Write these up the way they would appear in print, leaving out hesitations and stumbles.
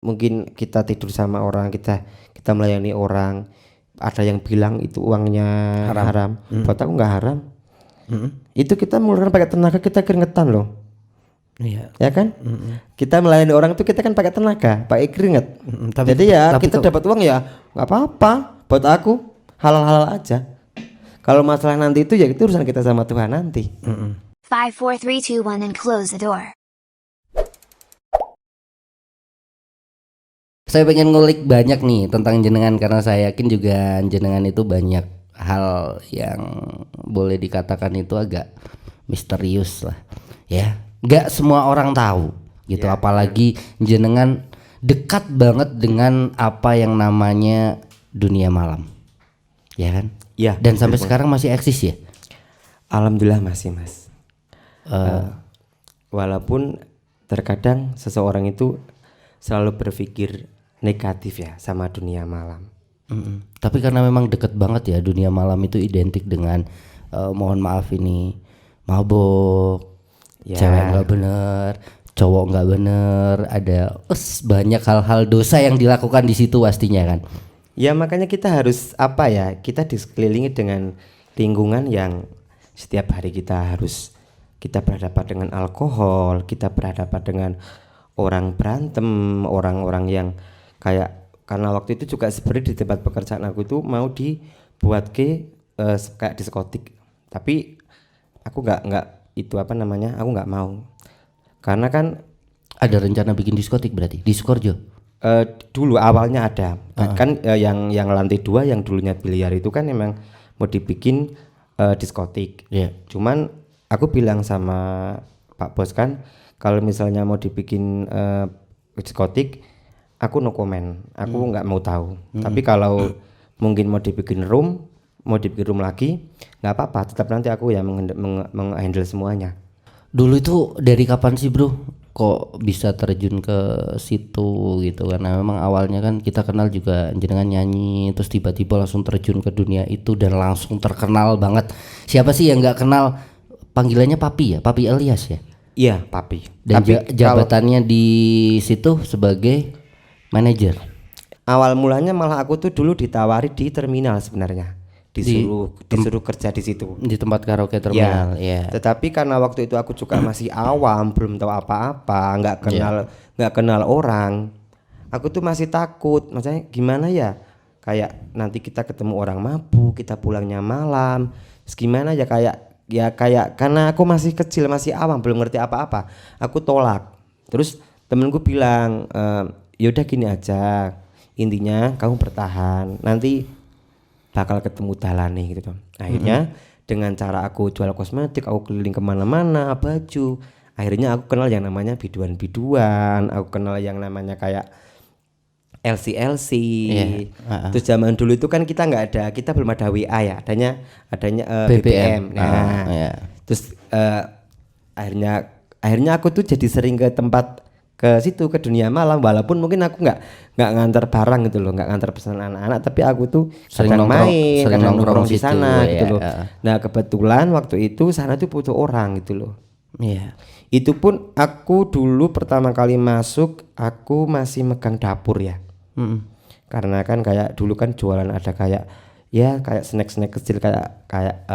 mungkin kita tidur sama orang, kita melayani orang, ada yang bilang itu uangnya haram. Buat aku nggak haram. Itu kita mengeluarkan pakai tenaga, kita keringetan loh. Iya. Ya kan? Kita melayani orang itu kita kan pakai tenaga, pakai keringet. Jadi ya kita dapat uang ya nggak apa-apa. Buat aku halal-halal aja. Kalau masalah nanti itu ya itu urusan kita sama Tuhan nanti. 5, 4, 3, 2, 1 and close the door. Saya pengen ngulik banyak nih tentang jenengan karena saya yakin juga jenengan itu banyak hal yang boleh dikatakan itu agak misterius lah ya. Gak semua orang tahu gitu, apalagi jenengan dekat banget dengan apa yang namanya dunia malam. Ya kan? Ya. Dan sampai sekarang masih eksis ya? Alhamdulillah masih, Mas. Walaupun terkadang seseorang itu selalu berpikir negatif ya sama dunia malam. Tapi karena memang deket banget ya, dunia malam itu identik dengan mohon maaf ini mabok, cewek nggak bener, cowok nggak bener, ada banyak hal-hal dosa yang dilakukan di situ pastinya kan. Ya makanya kita harus apa ya, kita dikelilingi dengan lingkungan yang setiap hari kita berhadapan dengan alkohol, kita berhadapan dengan orang berantem, orang-orang yang kayak, karena waktu itu juga sebenarnya di tempat pekerjaan aku itu mau dibuat kayak diskotik, tapi aku nggak itu apa namanya, aku nggak mau karena kan ada rencana bikin diskotik berarti di Sukoharjo. Dulu awalnya ada kan yang lantai 2 yang dulunya biliar itu kan emang mau dibikin diskotik. Cuman aku bilang sama Pak Bos kan kalau misalnya mau dibikin diskotik aku no comment, aku nggak mau tahu. Tapi kalau mungkin mau dibikin room lagi nggak apa-apa, tetap nanti aku ya menghandle semuanya. Dulu itu dari kapan sih bro kok bisa terjun ke situ gitu? Karena memang awalnya kan kita kenal juga jenengan nyanyi, terus tiba-tiba langsung terjun ke dunia itu dan langsung terkenal banget. Siapa sih yang nggak kenal panggilannya Papi ya, Papi Elias ya? Iya Papi. Dan jabatannya di situ sebagai manajer. Awal mulanya malah aku tuh dulu ditawari di terminal sebenarnya, disuruh kerja di situ di tempat karaoke terminal. Ya. Tetapi karena waktu itu aku juga masih awam, belum tahu apa-apa, nggak kenal orang, aku tuh masih takut. Maksudnya gimana ya? Kayak nanti kita ketemu orang mabuk, kita pulangnya malam, terus gimana ya kayak karena aku masih kecil, masih awam, belum ngerti apa-apa, aku tolak. Terus temenku bilang, yaudah gini aja, intinya kamu bertahan, nanti bakal ketemu dalane gitu. Akhirnya dengan cara aku jual kosmetik, aku keliling kemana-mana baju, akhirnya aku kenal yang namanya biduan, aku kenal yang namanya kayak LC. Terus zaman dulu itu kan kita belum ada WA ya, adanya BBM. Terus akhirnya aku tuh jadi sering ke tempat ke situ, ke dunia malam, walaupun mungkin aku nggak ngantar barang gitu loh, nggak ngantar pesanan anak-anak, tapi aku tuh sering nongkrong di sana gitu loh. Nah kebetulan waktu itu sana tuh butuh orang gitu loh. Itu pun aku dulu pertama kali masuk aku masih megang dapur ya. Karena kan kayak dulu kan jualan ada kayak snack kecil kayak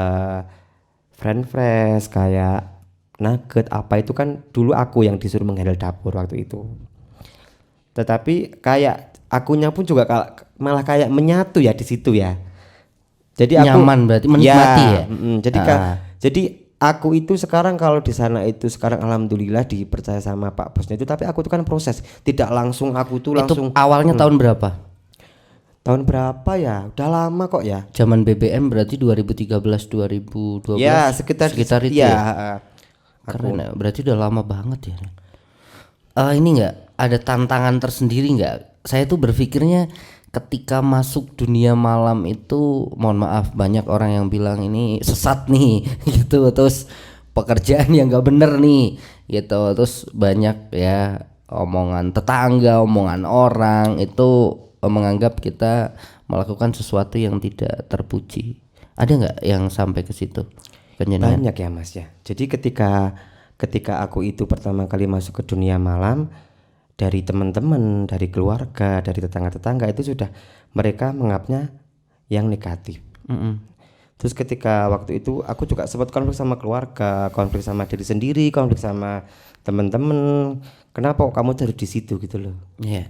French fries, kayak nugget apa itu kan dulu aku yang disuruh menghandle dapur waktu itu. Tetapi kayak akunya pun juga malah kayak menyatu ya di situ ya. Jadi aku nyaman berarti menikmati ya. Jadi aku itu sekarang kalau di sana itu sekarang alhamdulillah dipercaya sama Pak Bosnya itu, tapi aku tuh kan proses, tidak langsung aku tuh langsung. Itu awalnya tahun berapa? Tahun berapa ya? Udah lama kok ya. Zaman BBM berarti 2013 2012. Ya, sekitar itu ya. Karena berarti udah lama banget ya. Ini enggak ada tantangan tersendiri enggak? Saya tuh berpikirnya ketika masuk dunia malam itu, mohon maaf banyak orang yang bilang ini sesat nih gitu, terus pekerjaan yang enggak bener nih gitu, terus banyak ya omongan tetangga, omongan orang itu menganggap kita melakukan sesuatu yang tidak terpuji. Ada enggak yang sampai ke situ? Banyak ya Mas ya. Jadi ketika aku itu pertama kali masuk ke dunia malam, dari teman-teman, dari keluarga, dari tetangga-tetangga itu sudah mereka menganggapnya yang negatif. Terus ketika waktu itu aku juga sempat konflik sama keluarga, konflik sama diri sendiri, konflik sama teman-teman. Kenapa kok kamu jadi di situ gitu loh? Iya.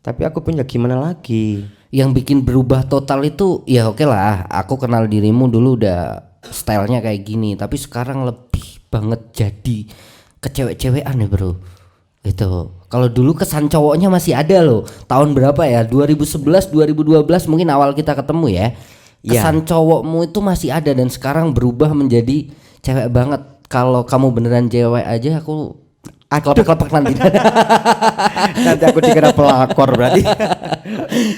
Tapi aku punya gimana lagi? Yang bikin berubah total itu ya oke lah, aku kenal dirimu dulu udah stylenya kayak gini, tapi sekarang lebih banget jadi kecewek-cewekan ya bro. Itu kalau dulu kesan cowoknya masih ada loh. Tahun berapa ya? 2011, 2012 mungkin awal kita ketemu ya. Kesan cowokmu itu masih ada dan sekarang berubah menjadi cewek banget. Kalau kamu beneran cewek aja aku kelepek-kelepek nanti. Nanti aku dikira pelakor berarti.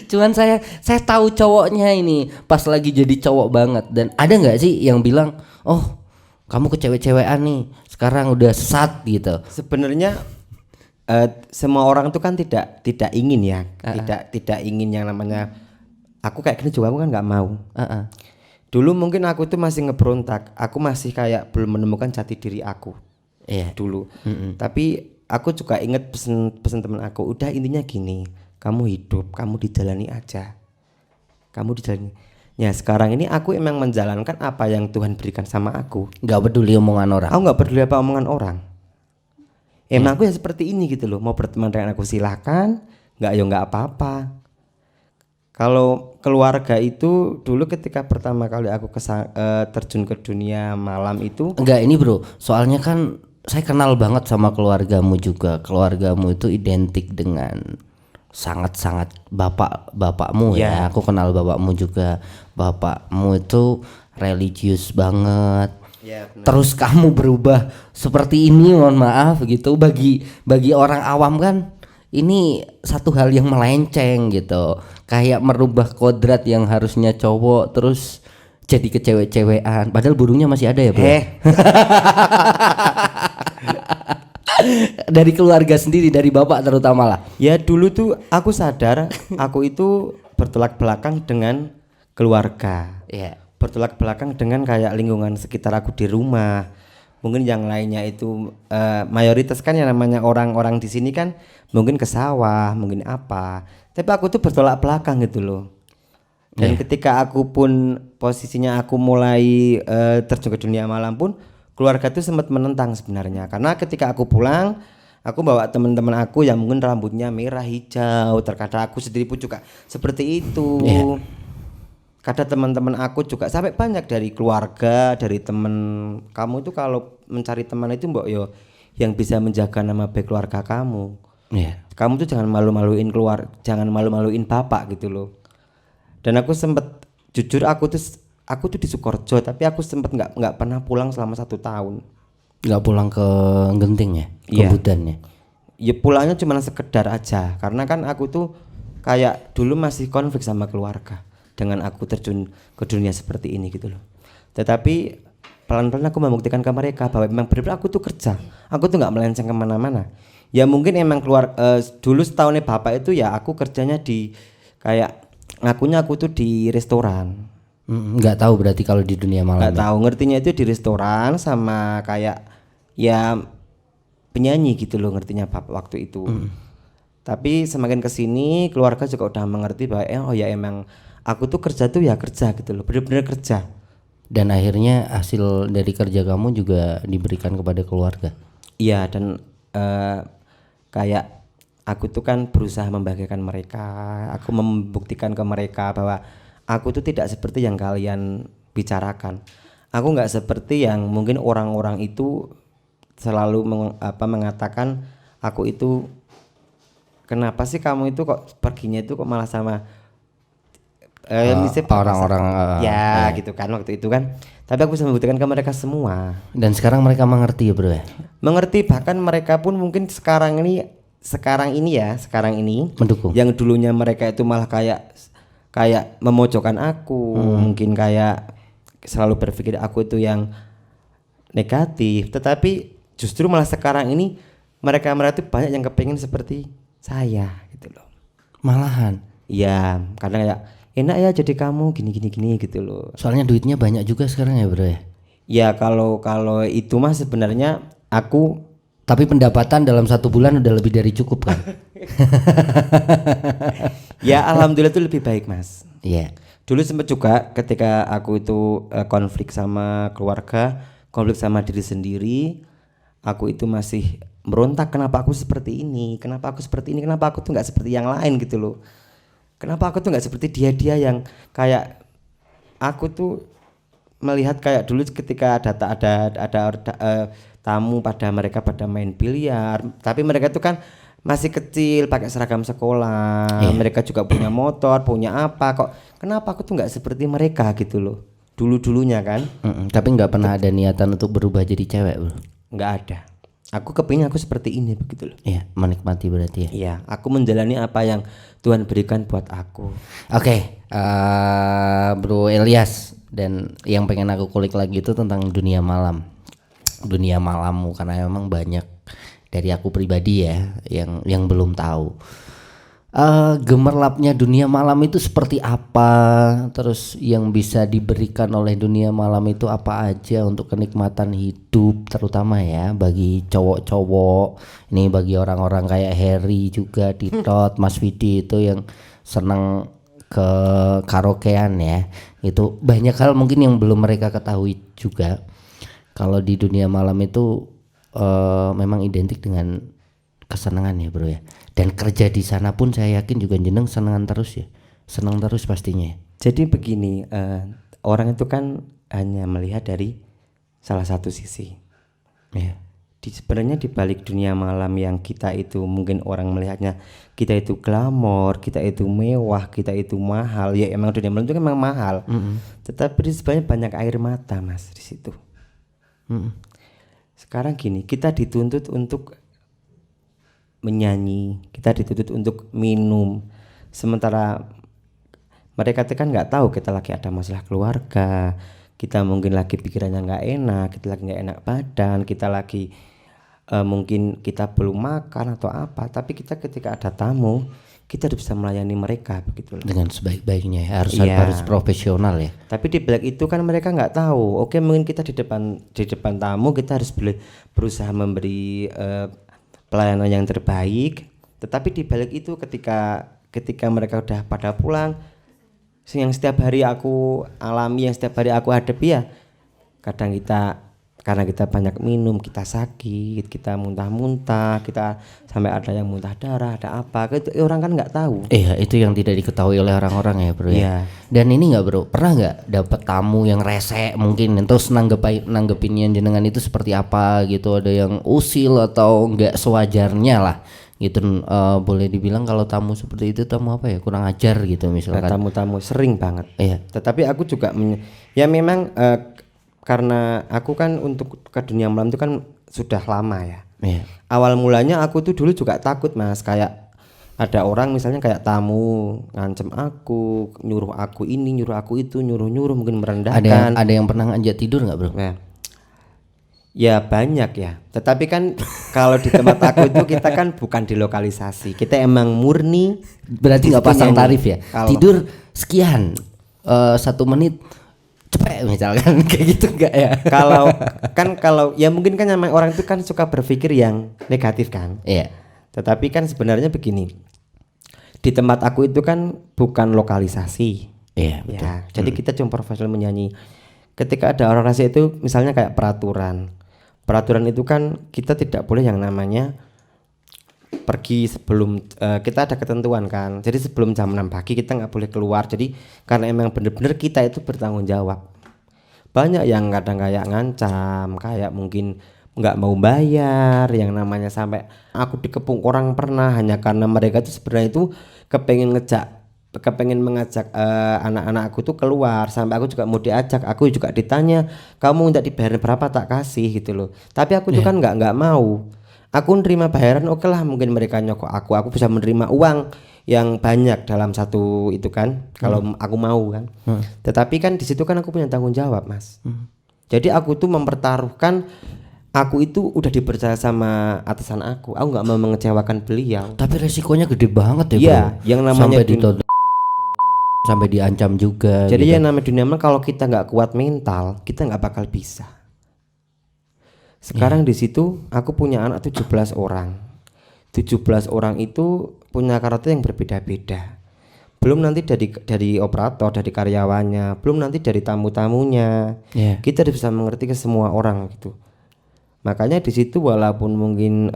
Cuman saya tahu cowoknya ini pas lagi jadi cowok banget. Dan ada nggak sih yang bilang, oh kamu kecewek-cewekan nih, sekarang udah sesat gitu. Sebenarnya semua orang itu kan tidak ingin ya, tidak ingin yang namanya aku kayak gini juga aku kan nggak mau. Dulu mungkin aku tuh masih ngeberontak, aku masih kayak belum menemukan jati diri aku. Iya. Dulu. Tapi aku juga inget pesan teman aku, udah intinya gini, kamu hidup, kamu dijalani aja. Kamu dijalani. Ya sekarang ini aku emang menjalankan apa yang Tuhan berikan sama aku. Nggak peduli omongan orang. Aku nggak peduli apa omongan orang. Emang aku ya seperti ini gitu loh. Mau berteman dengan aku silakan, nggak ya nggak apa-apa. Kalau keluarga itu dulu ketika pertama kali aku terjun ke dunia malam itu. Enggak ini bro, soalnya kan saya kenal banget sama keluargamu juga. Keluargamu itu identik dengan sangat-sangat bapakmu ya. Aku kenal bapakmu juga. Bapakmu itu religius banget. Terus kamu berubah seperti ini, mohon maaf gitu. Bagi orang awam kan ini satu hal yang melenceng gitu. Kayak merubah kodrat yang harusnya cowok terus jadi kecewek-cewekan. Padahal burungnya masih ada ya bro. Dari keluarga sendiri, dari bapak terutama lah. Ya dulu tuh aku sadar aku itu bertolak belakang dengan keluarga. Bertolak belakang dengan kayak lingkungan sekitar aku di rumah. Mungkin yang lainnya itu mayoritas kan yang namanya orang-orang di sini kan mungkin ke sawah, mungkin apa. Tapi aku tuh bertolak belakang gitu loh. Dan ketika aku pun posisinya aku mulai terjun ke dunia malam pun keluarga tuh sempat menentang sebenarnya. Karena ketika aku pulang, aku bawa teman-teman aku yang mungkin rambutnya merah, hijau. Terkadang aku sendiri pun juga seperti itu. Kadang teman-teman aku juga sampai banyak dari keluarga, dari teman. Kamu itu kalau mencari teman itu mbok yo yang bisa menjaga nama baik keluarga kamu. Kamu tuh jangan malu-maluin jangan malu-maluin bapak gitu loh. Dan aku sempet jujur aku tuh di Sukorejo tapi aku sempet nggak pernah pulang selama 1 tahun. Nggak pulang ke Genting ya, ke Budan ya? Ya pulangnya cuma sekedar aja karena kan aku tuh kayak dulu masih konflik sama keluarga dengan aku terjun ke dunia seperti ini gitu loh. Tetapi pelan-pelan aku membuktikan ke mereka bahwa memang benar-benar aku tuh kerja, aku tuh nggak melenceng kemana-mana. Ya mungkin emang dulu setahunnya bapak itu ya aku kerjanya di kayak ngakunya aku tuh di restoran. Nggak tahu berarti kalau di dunia malam. Nggak tahu, ngertinya itu di restoran sama kayak ya penyanyi gitu loh ngertinya bapak waktu itu. Tapi semakin kesini keluarga juga udah mengerti bahwa oh ya emang aku tuh kerja tuh ya kerja gitu loh, bener-bener kerja. Dan akhirnya hasil dari kerja kamu juga diberikan kepada keluarga. Iya dan kayak aku tuh kan berusaha membahagiakan mereka. Aku membuktikan ke mereka bahwa aku tuh tidak seperti yang kalian bicarakan. Aku nggak seperti yang mungkin orang-orang itu selalu mengatakan aku itu kenapa sih kamu itu kok perginya itu kok malah sama orang-orang gitu kan waktu itu kan. Tapi aku bisa membuktikan ke mereka semua. Dan sekarang mereka mengerti ya bro ya? Mengerti, bahkan mereka pun mungkin sekarang ini mendukung. Yang dulunya mereka itu malah kayak memojokkan aku, mungkin kayak selalu berpikir aku itu yang negatif. Tetapi justru malah sekarang ini mereka itu banyak yang kepengen seperti saya gitu loh. Malahan. Iya, karena kayak enak ya jadi kamu gini gitu loh. Soalnya duitnya banyak juga sekarang ya bro ya. Ya kalau itu mah sebenarnya aku Tapi pendapatan dalam 1 bulan udah lebih dari cukup kan? Ya alhamdulillah itu lebih baik Mas. Iya. Dulu sempat juga ketika aku itu konflik sama keluarga, konflik sama diri sendiri, aku itu masih merontak kenapa aku seperti ini, kenapa aku seperti ini, kenapa aku tuh nggak seperti yang lain gitu loh. Kenapa aku tuh nggak seperti dia yang kayak aku tuh melihat kayak dulu ketika tamu pada main biliar, tapi mereka tuh kan masih kecil pakai seragam sekolah, mereka juga punya motor, punya apa kok. Kenapa aku tuh nggak seperti mereka gitu loh. Dulunya kan. Tapi nggak pernah ada niatan untuk berubah jadi cewek, bro? Nggak ada. Aku kepingin aku seperti ini begitu loh. Iya, menikmati berarti ya. Iya, aku menjalani apa yang Tuhan berikan buat aku. Oke, Bro Elias, dan yang pengen aku kulik lagi itu tentang dunia malam. Dunia malammu, karena memang banyak dari aku pribadi ya yang belum tahu. Gemerlapnya dunia malam itu seperti apa, terus yang bisa diberikan oleh dunia malam itu apa aja untuk kenikmatan hidup, terutama ya bagi cowok-cowok. Ini bagi orang-orang kayak Harry juga, Titot, Mas Vidi itu yang seneng ke karaokean ya. Itu banyak hal mungkin yang belum mereka ketahui juga. Kalau di dunia malam itu memang identik dengan kesenangan ya bro ya. Dan kerja di sana pun saya yakin juga jeneng senangan terus ya, senang terus pastinya. Jadi begini, orang itu kan hanya melihat dari salah satu sisi. Ya. Sebenarnya di balik dunia malam yang kita itu mungkin orang melihatnya kita itu glamor, kita itu mewah, kita itu mahal. Ya emang dunia malam itu kan memang mahal. Tetapi sebenarnya banyak air mata mas di situ. Sekarang gini, kita dituntut untuk menyanyi, kita dituntut untuk minum, sementara mereka itu kan nggak tahu kita lagi ada masalah keluarga, kita mungkin lagi pikirannya nggak enak, kita lagi nggak enak badan, kita lagi mungkin kita belum makan atau apa, tapi kita ketika ada tamu kita harus bisa melayani mereka begitu loh. Dengan sebaik-baiknya ya, harus profesional ya. Tapi di belakang itu kan mereka nggak tahu. Oke, mungkin kita di depan tamu kita harus berusaha memberi pelayanan yang terbaik, tetapi di balik itu ketika mereka udah pada pulang, yang setiap hari aku alami, yang setiap hari aku hadapi ya, kadang karena kita banyak minum, kita sakit, kita muntah-muntah, kita sampai ada yang muntah darah, ada apa, itu orang kan nggak tahu. Iya, itu yang tidak diketahui oleh orang-orang ya bro ya. Iya. Dan ini nggak bro, pernah nggak dapat tamu yang rese mungkin, terus nanggepin jenengan itu seperti apa gitu, ada yang usil atau nggak sewajarnya lah gitu. Boleh dibilang kalau tamu seperti itu tamu apa ya, kurang ajar gitu misalkan. Tamu-tamu sering banget. Iya. Tetapi aku juga ya memang karena aku kan untuk ke dunia malam itu kan sudah lama ya. Iya. Awal mulanya aku tuh dulu juga takut mas, kayak ada orang misalnya kayak tamu ngancem aku, nyuruh aku ini, nyuruh aku itu, nyuruh mungkin merendahkan. Ada yang pernah ngajak tidur nggak bro? Nah, ya banyak ya. Tetapi kan kalau di tempat aku itu kita kan bukan di lokalisasi, kita emang murni. Berarti nggak pasang tarif ya? Tidur sekian 1 menit cepet misalkan kayak gitu enggak ya? Kalau ya mungkin kan memang orang itu kan suka berpikir yang negatif kan. Iya. Tetapi kan sebenarnya begini, di tempat aku itu kan bukan lokalisasi. Iya betul. Ya, jadi kita cuma profesional menyanyi. Ketika ada orasi itu misalnya kayak peraturan itu kan kita tidak boleh yang namanya pergi sebelum kita ada ketentuan kan. Jadi sebelum jam 6 pagi kita nggak boleh keluar. Jadi karena emang bener-bener kita itu bertanggung jawab. Banyak yang kadang kayak ngancam, kayak mungkin nggak mau bayar, yang namanya sampai aku dikepung orang pernah hanya karena mereka itu sebenarnya itu kepengen mengajak anak-anak aku tuh keluar, sampai aku juga mau diajak, aku juga ditanya kamu minta dibayar berapa tak kasih gitu loh. Tapi aku tuh kan nggak mau. Aku nerima bayaran oke lah, mungkin mereka nyokok aku bisa menerima uang yang banyak dalam satu itu kan kalau aku mau kan. Tetapi kan di situ kan aku punya tanggung jawab mas. Jadi aku tuh mempertaruhkan, aku itu udah dipercaya sama atasan aku nggak mau mengecewakan beliau. Tapi resikonya gede banget ya Iya, bro. yang namanya sampai diancam juga. Jadi gitu. yang namanya dunia malam kalau kita nggak kuat mental kita nggak bakal bisa. Sekarang di situ aku punya anak 17 orang. 17 orang itu punya karakter yang berbeda-beda. Belum nanti dari operator, dari karyawannya, belum nanti dari tamu-tamunya. Kita harus bisa mengerti ke semua orang gitu. Makanya di situ walaupun mungkin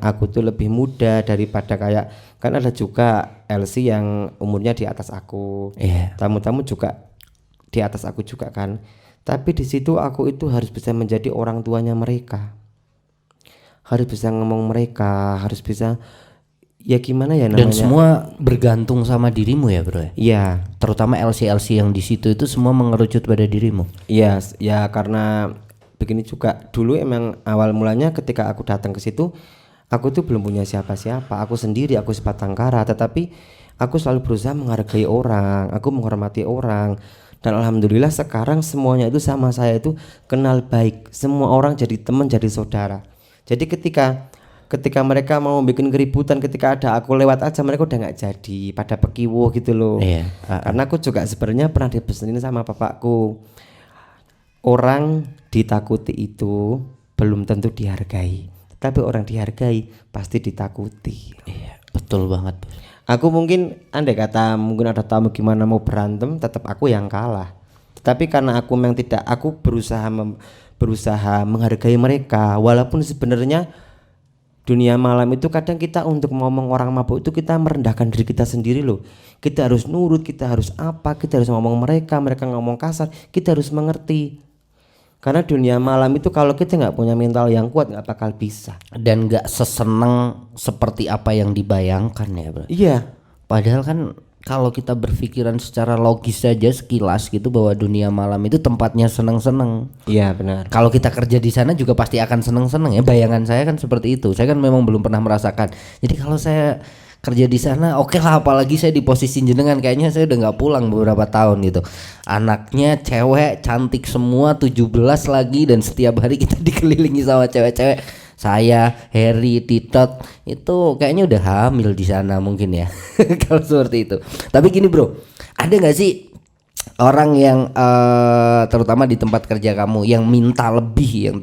aku tuh lebih muda daripada kayak, kan ada juga LC yang umurnya di atas aku. Tamu-tamu juga di atas aku juga kan. Tapi di situ aku itu harus bisa menjadi orang tuanya mereka. Harus bisa ngomong mereka, harus bisa ya gimana ya namanya. Dan semua bergantung sama dirimu ya, Bro ya. Iya. Terutama LC yang di situ itu semua mengerucut pada dirimu. Iya, ya karena begini juga. Dulu emang awal mulanya ketika aku datang ke situ, aku tuh belum punya siapa-siapa. Aku sendiri, aku sebatang kara, tetapi aku selalu berusaha menghargai orang, aku menghormati orang. Dan alhamdulillah sekarang semuanya itu sama saya itu kenal baik. Semua orang jadi teman, jadi saudara. Jadi ketika mereka mau bikin keributan, ketika ada aku lewat aja, mereka udah nggak jadi pada pekiwo gitu loh. Karena aku juga sebenarnya pernah dipesenin sama bapakku, orang ditakuti itu belum tentu dihargai, tapi orang dihargai pasti ditakuti. Iya, betul banget. Aku mungkin andai kata mungkin ada tamu gimana mau berantem, tetap aku yang kalah. Tetapi karena aku memang tidak, aku berusaha menghargai mereka, walaupun sebenarnya dunia malam itu kadang kita untuk ngomong orang mabuk itu kita merendahkan diri kita sendiri loh. Kita harus nurut, kita harus apa, kita harus ngomong mereka ngomong kasar, kita harus mengerti. Karena dunia malam itu kalau kita nggak punya mental yang kuat nggak bakal bisa. Dan nggak seseneng seperti apa yang dibayangkan ya, Bro. Iya. Padahal kan kalau kita berpikiran secara logis saja sekilas gitu bahwa dunia malam itu tempatnya seneng-seneng. Iya benar. Kalau kita kerja di sana juga pasti akan seneng-seneng ya. Bayangan saya kan seperti itu. Saya kan memang belum pernah merasakan. Jadi kalau saya kerja di sana oke lah, apalagi saya di posisi jenengan, kayaknya saya udah nggak pulang beberapa tahun gitu. Anaknya cewek cantik semua 17 lagi, dan setiap hari kita dikelilingi sama cewek-cewek. Saya, Harry, Titot itu kayaknya udah hamil di sana mungkin ya. Kalau seperti itu. Tapi gini bro, ada nggak sih orang yang terutama di tempat kerja kamu yang minta lebih,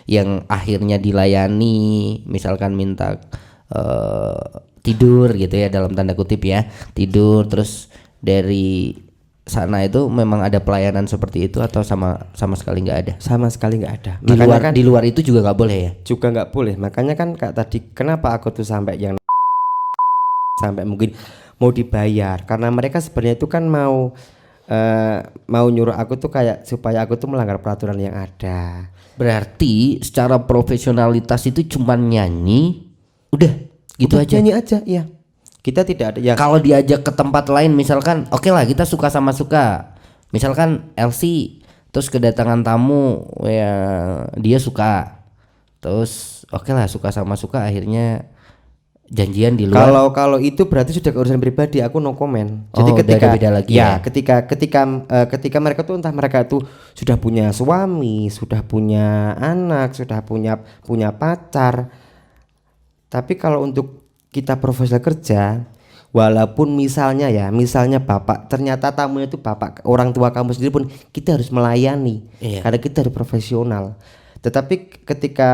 yang akhirnya dilayani, misalkan minta tidur gitu ya, dalam tanda kutip ya, tidur, terus dari sana itu memang ada pelayanan seperti itu atau sama sekali nggak ada? Sama sekali nggak ada. Di luar itu juga nggak boleh ya? Juga nggak boleh. Makanya kan kak tadi kenapa aku tuh sampai mungkin mau dibayar, karena mereka sebenarnya itu kan mau nyuruh aku tuh kayak supaya aku tuh melanggar peraturan yang ada. Berarti secara profesionalitas itu cuman nyanyi, udah gitu Udah, aja. nyanyi aja, ya. Kita tidak ada ya. Kalau diajak ke tempat lain misalkan, oke lah kita suka sama suka. Misalkan LC terus kedatangan tamu ya dia suka. Terus oke lah suka sama suka, akhirnya janjian di luar. Kalau itu berarti sudah urusan pribadi, aku no comment. Oh, Jadi ketika beda lagi ya, ya. ketika mereka tuh entah mereka tuh sudah punya suami, sudah punya anak, sudah punya pacar. Tapi kalau untuk kita profesional kerja, walaupun misalnya bapak, ternyata tamunya itu bapak, orang tua kamu sendiri pun kita harus melayani. Karena kita harus profesional. Tetapi ketika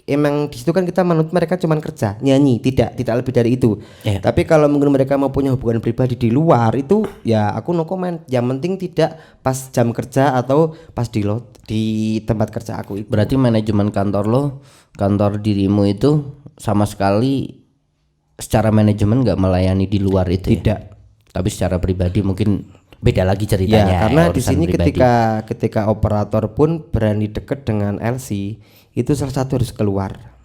emang di situ kan kita menurut mereka cuman kerja, nyanyi, tidak lebih dari itu. Tapi kalau mungkin mereka mau punya hubungan pribadi di luar itu, ya aku no comment. Yang penting tidak pas jam kerja atau pas di tempat kerja aku itu. Berarti manajemen kantor dirimu itu sama sekali secara manajemen nggak melayani di luar itu? Tidak. Ya? Tapi secara pribadi mungkin beda lagi ceritanya. Ya, karena di urusan sini pribadi. ketika operator pun berani deket dengan LC, itu salah satu harus keluar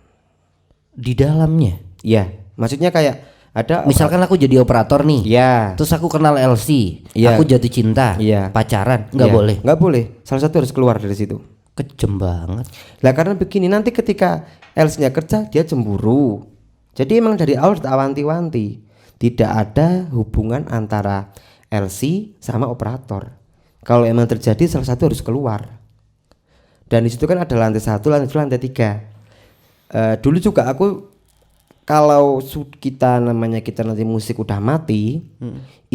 di dalamnya. Ya, maksudnya kayak ada misalkan aku jadi operator nih. Ya. Terus aku kenal LC, Ya. aku jatuh cinta, Ya. pacaran, nggak Ya, boleh. nggak boleh. Salah satu harus keluar dari situ. Kejem banget. Lah karena begini, nanti ketika LC-nya kerja dia cemburu. Jadi emang dari awal sudah awanti-wanti tidak ada hubungan antara LC sama operator. Kalau emang terjadi salah satu harus keluar. Dan di situ kan ada lantai 1, lantai 2, lantai 3. Dulu juga aku kalau kita nanti musik udah mati,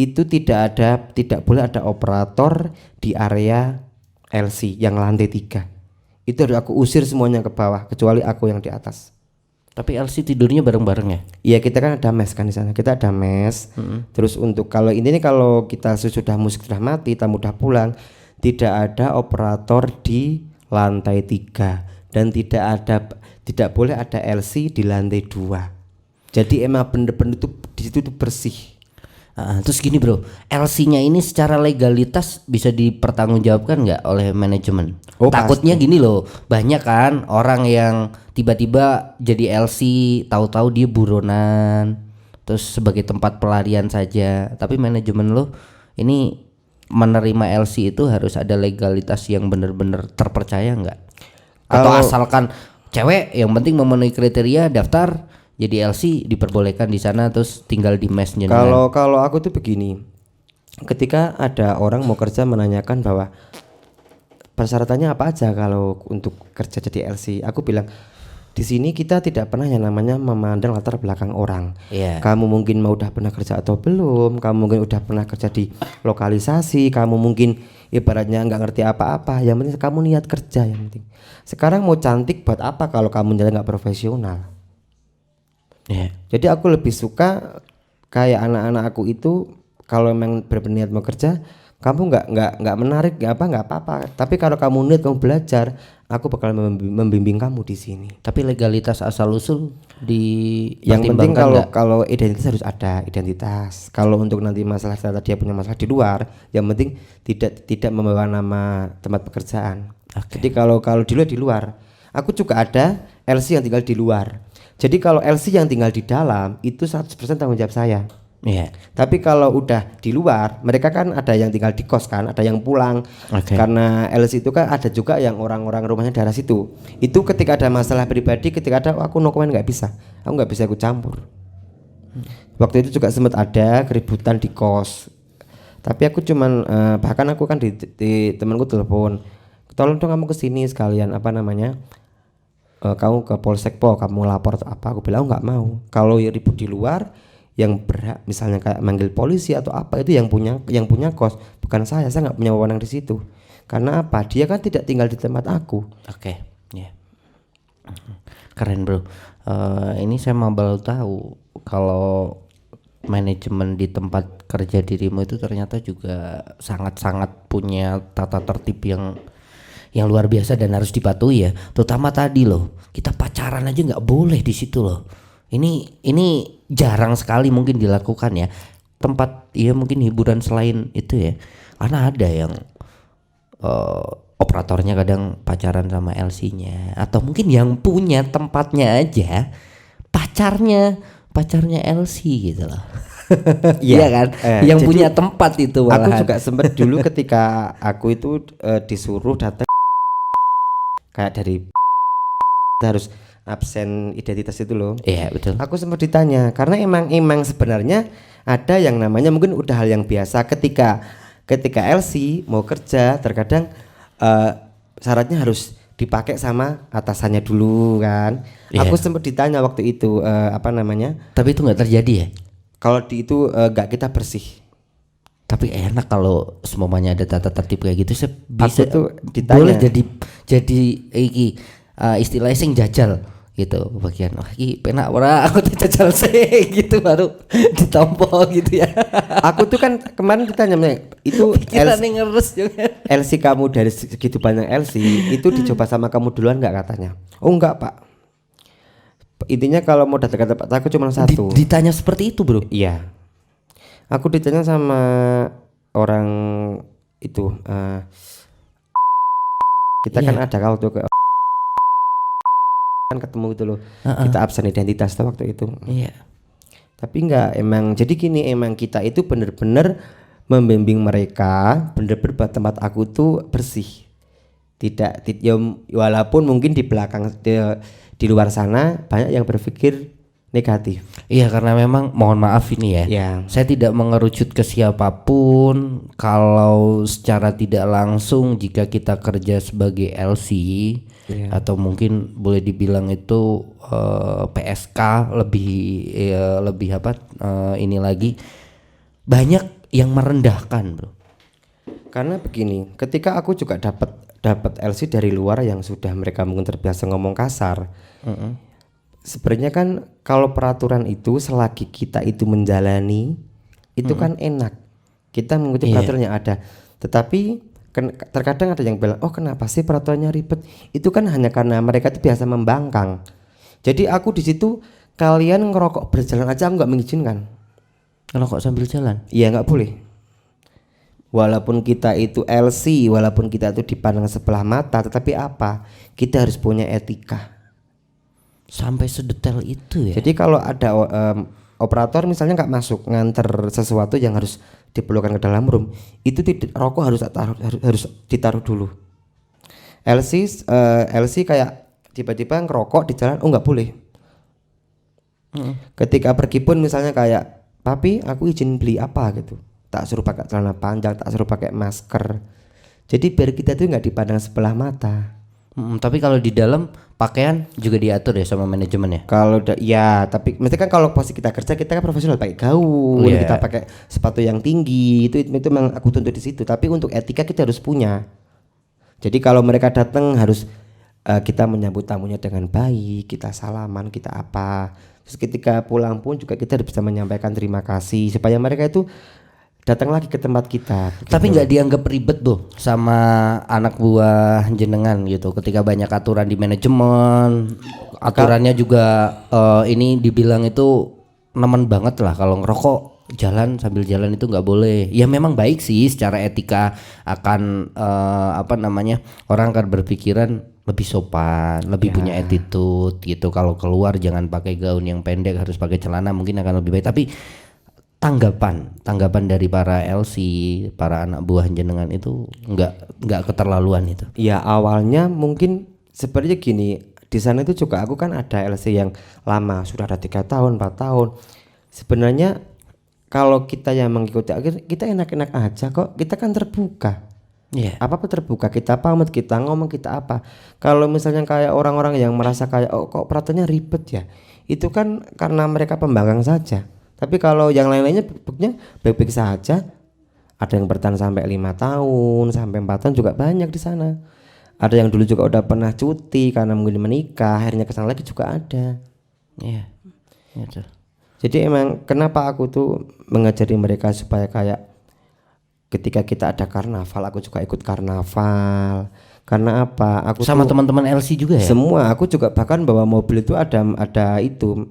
itu tidak boleh ada operator di area LC yang lantai 3. Itu harus aku usir semuanya ke bawah kecuali aku yang di atas. Tapi LC tidurnya bareng-bareng ya? Iya, kita kan ada mes kan di sana. Kita ada mes. Terus untuk kalau ini nih, kalau kita sesudah musik sudah mati, tamu udah pulang, tidak ada operator di lantai 3 dan tidak boleh ada LC di lantai 2. Jadi emang bener-bener itu di situ tuh bersih. Terus gini bro, LC-nya ini secara legalitas bisa dipertanggungjawabkan nggak oleh manajemen? Oh, Takutnya gini loh, banyak kan orang yang tiba-tiba jadi LC, tahu-tahu dia buronan, terus sebagai tempat pelarian saja. Tapi manajemen lo ini menerima LC itu harus ada legalitas yang benar-benar terpercaya nggak? Atau asalkan cewek yang penting memenuhi kriteria daftar jadi LC diperbolehkan di sana terus tinggal di mesnya. Kalau aku tuh begini, ketika ada orang mau kerja menanyakan bahwa persyaratannya apa aja kalau untuk kerja jadi LC, aku bilang di sini kita tidak pernah yang namanya memandang latar belakang orang. Kamu mungkin mau udah pernah kerja atau belum, kamu mungkin udah pernah kerja di lokalisasi, kamu mungkin ibaratnya nggak ngerti apa-apa, yang penting kamu niat kerja yang penting. Sekarang mau cantik buat apa kalau kamu jalan nggak profesional? Jadi aku lebih suka kayak anak-anak aku itu kalau memang berniat mau kerja, kamu nggak menarik nggak apa-apa. Tapi kalau kamu niat kamu belajar, aku bakal membimbing kamu di sini. Tapi legalitas asal usul yang penting kalau identitas harus ada identitas. Kalau untuk nanti masalah dia punya masalah di luar, yang penting tidak membawa nama tempat pekerjaan. Jadi kalau di luar, aku juga ada LC yang tinggal di luar. Jadi kalau LC yang tinggal di dalam itu 100% tanggung jawab saya. Tapi kalau udah di luar, mereka kan ada yang tinggal di kos kan, ada yang pulang. Karena LC itu kan ada juga yang orang-orang rumahnya daerah situ. Itu ketika ada masalah pribadi, ketika ada aku no comment, nggak bisa, aku nggak bisa ikut campur. Waktu itu juga sempat ada keributan di kos. Tapi aku cuman bahkan aku kan di temanku telepon, tolong dong kamu kesini sekalian kamu ke Polsek kamu lapor atau apa. Aku bilang nggak mau. Kalau ribut di luar, yang berhak misalnya kayak manggil polisi atau apa itu yang punya kos, bukan saya nggak punya wewenang di situ. Karena apa? Dia kan tidak tinggal di tempat aku. Keren bro. Ini saya mau baru tahu kalau manajemen di tempat kerja dirimu itu ternyata juga sangat-sangat punya tata tertib yang luar biasa dan harus dipatuhi ya. Terutama tadi loh, kita pacaran aja nggak boleh di situ loh. Ini jarang sekali mungkin dilakukan ya. Tempat ya mungkin hiburan selain itu ya. Karena ada yang operatornya kadang pacaran sama LC-nya, atau mungkin yang punya tempatnya aja pacarnya LC gitu loh. Iya kan, yang punya tempat itu malahan. Aku juga sempet dulu ketika aku itu disuruh datang kayak dari harus absen identitas itu loh. Iya betul. Aku sempat ditanya karena emang sebenarnya ada yang namanya mungkin udah hal yang biasa ketika LC mau kerja terkadang syaratnya harus dipakai sama atasannya dulu kan. Aku sempat ditanya waktu itu Tapi itu nggak terjadi ya? Kalau di itu nggak, kita bersih. Tapi enak kalau semuanya ada tata tertib kayak gitu. Saya bisa aku tuh ditanya, boleh jadi istilahnya sing jajal gitu bagian. Wah iki penak ora aku jajal sih gitu baru ditompo gitu ya. Aku tuh kan kemarin ditanya itu LC kamu dari segitu banyak LC itu dicoba sama kamu duluan nggak katanya. Oh enggak pak, intinya kalau mau datang ke tempat aku cuma satu. Ditanya seperti itu bro? Iya, aku ditanya sama orang itu kita kan ada kalau tuh kan ketemu gitu loh. Kita absen identitas tuh waktu itu. Tapi enggak, emang jadi gini, emang kita itu bener-bener membimbing mereka bener-bener buat tempat aku tuh bersih. Tidak ya, walaupun mungkin di belakang di luar sana banyak yang berpikir negatif. Iya karena memang mohon maaf ini ya. Saya tidak mengerucut ke siapapun. Kalau secara tidak langsung jika kita kerja sebagai LC atau mungkin boleh dibilang itu PSK lebih ini lagi banyak yang merendahkan bro. Karena begini, ketika aku juga dapat dapat LC dari luar yang sudah mereka mungkin terbiasa ngomong kasar. Sebenarnya kan kalau peraturan itu selagi kita itu menjalani itu kan enak, kita mengikuti peraturan yang ada. Tetapi terkadang ada yang bilang, oh kenapa sih peraturannya ribet? Itu kan hanya karena mereka itu biasa membangkang. Jadi aku di situ, kalian ngerokok berjalan aja aku nggak mengizinkan. Ngerokok sambil jalan? Iya nggak boleh. Walaupun kita itu LC, walaupun kita itu dipandang sebelah mata, tetapi apa? Kita harus punya etika. Sampai sedetail itu ya? Jadi kalau ada operator misalnya nggak masuk nganter sesuatu yang harus diperlukan ke dalam room, itu rokok harus ditaruh dulu. LC kayak tiba-tiba ngerokok di jalan, oh nggak boleh. Ketika pergi pun misalnya kayak, papi aku izin beli apa gitu, tak suruh pakai celana panjang, tak suruh pakai masker. Jadi biar kita tuh nggak dipandang sebelah mata. Tapi kalau di dalam pakaian juga diatur ya sama manajemen ya? Kalau ya, tapi mesti kan kalau posisi kita kerja kita kan profesional, pakai gaun, kita pakai sepatu yang tinggi, itu memang aku tuntut di situ. Tapi untuk etika kita harus punya. Jadi kalau mereka datang harus kita menyambut tamunya dengan baik, kita salaman, kita apa. Terus ketika pulang pun juga kita harus bisa menyampaikan terima kasih supaya mereka itu datang lagi ke tempat kita. Tapi nggak dianggap ribet tuh sama anak buah jenengan gitu ketika banyak aturan di manajemen, aturannya juga ini dibilang itu nemen banget lah kalau ngerokok jalan sambil jalan itu nggak boleh. Ya memang baik sih secara etika akan orang akan berpikiran lebih sopan, lebih punya attitude gitu. Kalau keluar jangan pakai gaun yang pendek, harus pakai celana mungkin akan lebih baik. Tapi tanggapan dari para LC, para anak buah jenengan itu nggak keterlaluan itu. Ya awalnya mungkin sepertinya gini, di sana itu juga aku kan ada LC yang lama, sudah ada 3 tahun 4 tahun. Sebenarnya kalau kita yang mengikuti kita enak-enak aja kok, kita kan terbuka. Apa terbuka, kita pamit, kita ngomong, kita apa. Kalau misalnya kayak orang-orang yang merasa kayak oh kok peraturannya ribet ya, itu kan karena mereka pembangkang saja. Tapi kalau yang lain-lainnya buktinya baik-baik saja. Ada yang bertahan sampai 5 tahun, sampai 4 tahun juga banyak di sana. Ada yang dulu juga udah pernah cuti karena mungkin menikah, akhirnya kesana lagi juga ada. Iya. Jadi emang kenapa aku tuh mengajari mereka supaya kayak ketika kita ada karnaval, aku juga ikut karnaval. Karena apa? Aku sama tuh, teman-teman LC juga ya? semua, aku juga bahkan bawa mobil itu ada itu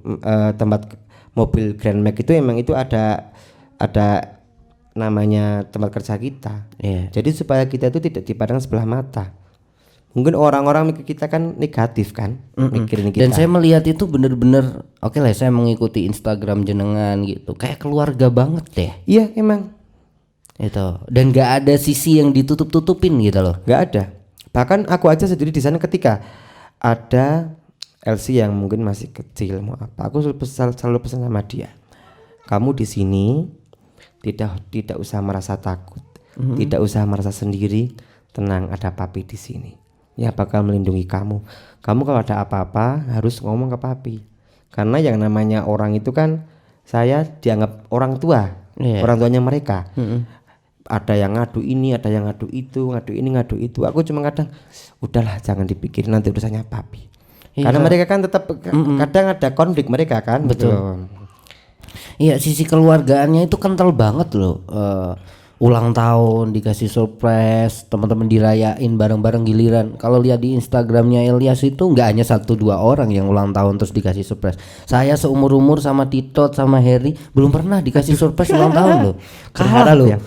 tempat mobil Grand Max itu emang itu ada namanya tempat kerja kita. Jadi supaya kita itu tidak dipandang sebelah mata. Mungkin orang-orang mikir kita kan negatif kan, mikirin kita. Dan saya melihat itu bener-bener oke lah, saya mengikuti Instagram jenengan gitu, kayak keluarga banget deh. Iya emang. Itu. Dan nggak ada sisi yang ditutup-tutupin gitu loh. Nggak ada. Bahkan aku aja sendiri di sana ketika ada LC yang mungkin masih kecil mau apa, aku selalu pesan sama dia, kamu di sini tidak usah merasa takut, tidak usah merasa sendiri, tenang, ada papi di sini yang bakal melindungi kamu. Kamu kalau ada apa-apa harus ngomong ke papi, karena yang namanya orang itu kan saya dianggap orang tua, orang tuanya mereka. Ada yang ngadu ini, ada yang ngadu itu, ngadu ini, ngadu itu. Aku cuma kadang udahlah jangan dipikirin, nanti urusannya papi. Karena mereka kan tetap kadang ada konflik mereka kan. Betul. Iya, sisi keluargaannya itu kental banget loh. Ulang tahun dikasih surprise, teman-teman dirayain bareng-bareng, giliran kalau lihat di Instagramnya Ilyas itu nggak hanya 1-2 orang yang ulang tahun terus dikasih surprise. Saya seumur-umur sama Titot sama Harry belum pernah dikasih surprise ulang tahun loh.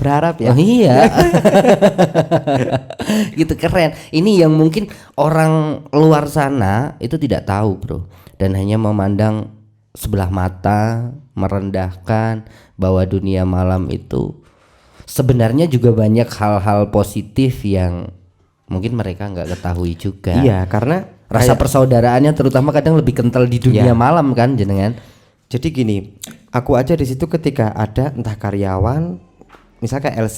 Berharap ya. Oh, iya. Gitu keren. Ini yang mungkin orang luar sana itu tidak tahu, bro, dan hanya memandang sebelah mata, merendahkan bahwa dunia malam itu sebenarnya juga banyak hal-hal positif yang mungkin mereka nggak ketahui juga. Iya, karena rasa persaudaraannya terutama kadang lebih kental di dunia malam kan jenengan. Jadi gini, aku aja di situ ketika ada entah karyawan, misalnya kayak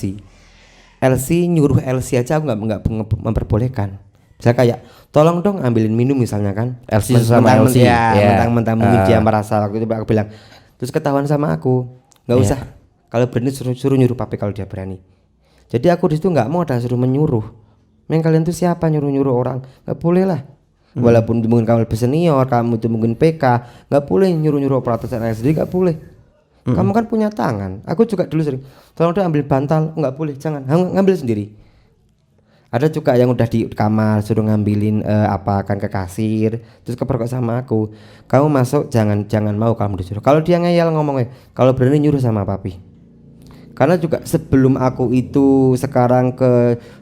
LC nyuruh LC aja aku nggak memperbolehkan. Misalnya kayak tolong dong ambilin minum misalnya kan. LC sama LC. Mentang-mentang mungkin dia merasa waktu itu aku bilang, terus ketahuan sama aku, nggak usah. Kalau berani suruh nyuruh papi kalau dia berani. Jadi aku di situ nggak mau ada suruh menyuruh. Memang kalian tuh siapa nyuruh-nyuruh orang? Nggak boleh lah. Walaupun mungkin kamu lebih senior, kamu itu mungkin PK, nggak boleh nyuruh-nyuruh operator sendiri, nggak boleh. Kamu kan punya tangan. Aku juga dulu sering, tolong dong ambil bantal, nggak boleh, jangan, ngambil sendiri. Ada juga yang udah di kamar suruh ngambilin apa kan ke kasir, terus kepergok sama aku. Kamu masuk, jangan mau kamu disuruh. Kalau dia ngeyel ngomongnya, kalau berani nyuruh sama papi. Karena juga sebelum aku itu sekarang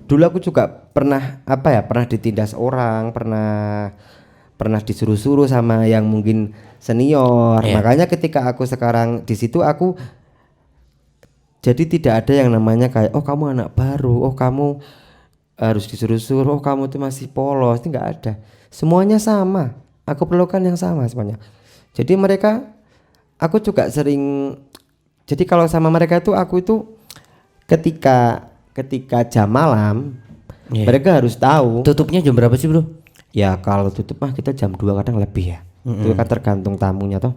dulu aku juga pernah pernah ditindas orang, pernah disuruh-suruh sama yang mungkin senior. Makanya ketika aku sekarang di situ aku jadi tidak ada yang namanya kayak oh kamu anak baru, oh kamu harus disuruh-suruh, oh kamu tuh masih polos, itu nggak ada. Semuanya sama, aku perlukan yang sama semuanya. Jadi aku juga sering, jadi kalau sama mereka itu aku itu ketika jam malam mereka harus tahu. Tutupnya jam berapa sih bro? Ya kalau tutup mah kita jam 2 kadang lebih ya. Itu kan tergantung tamunya toh.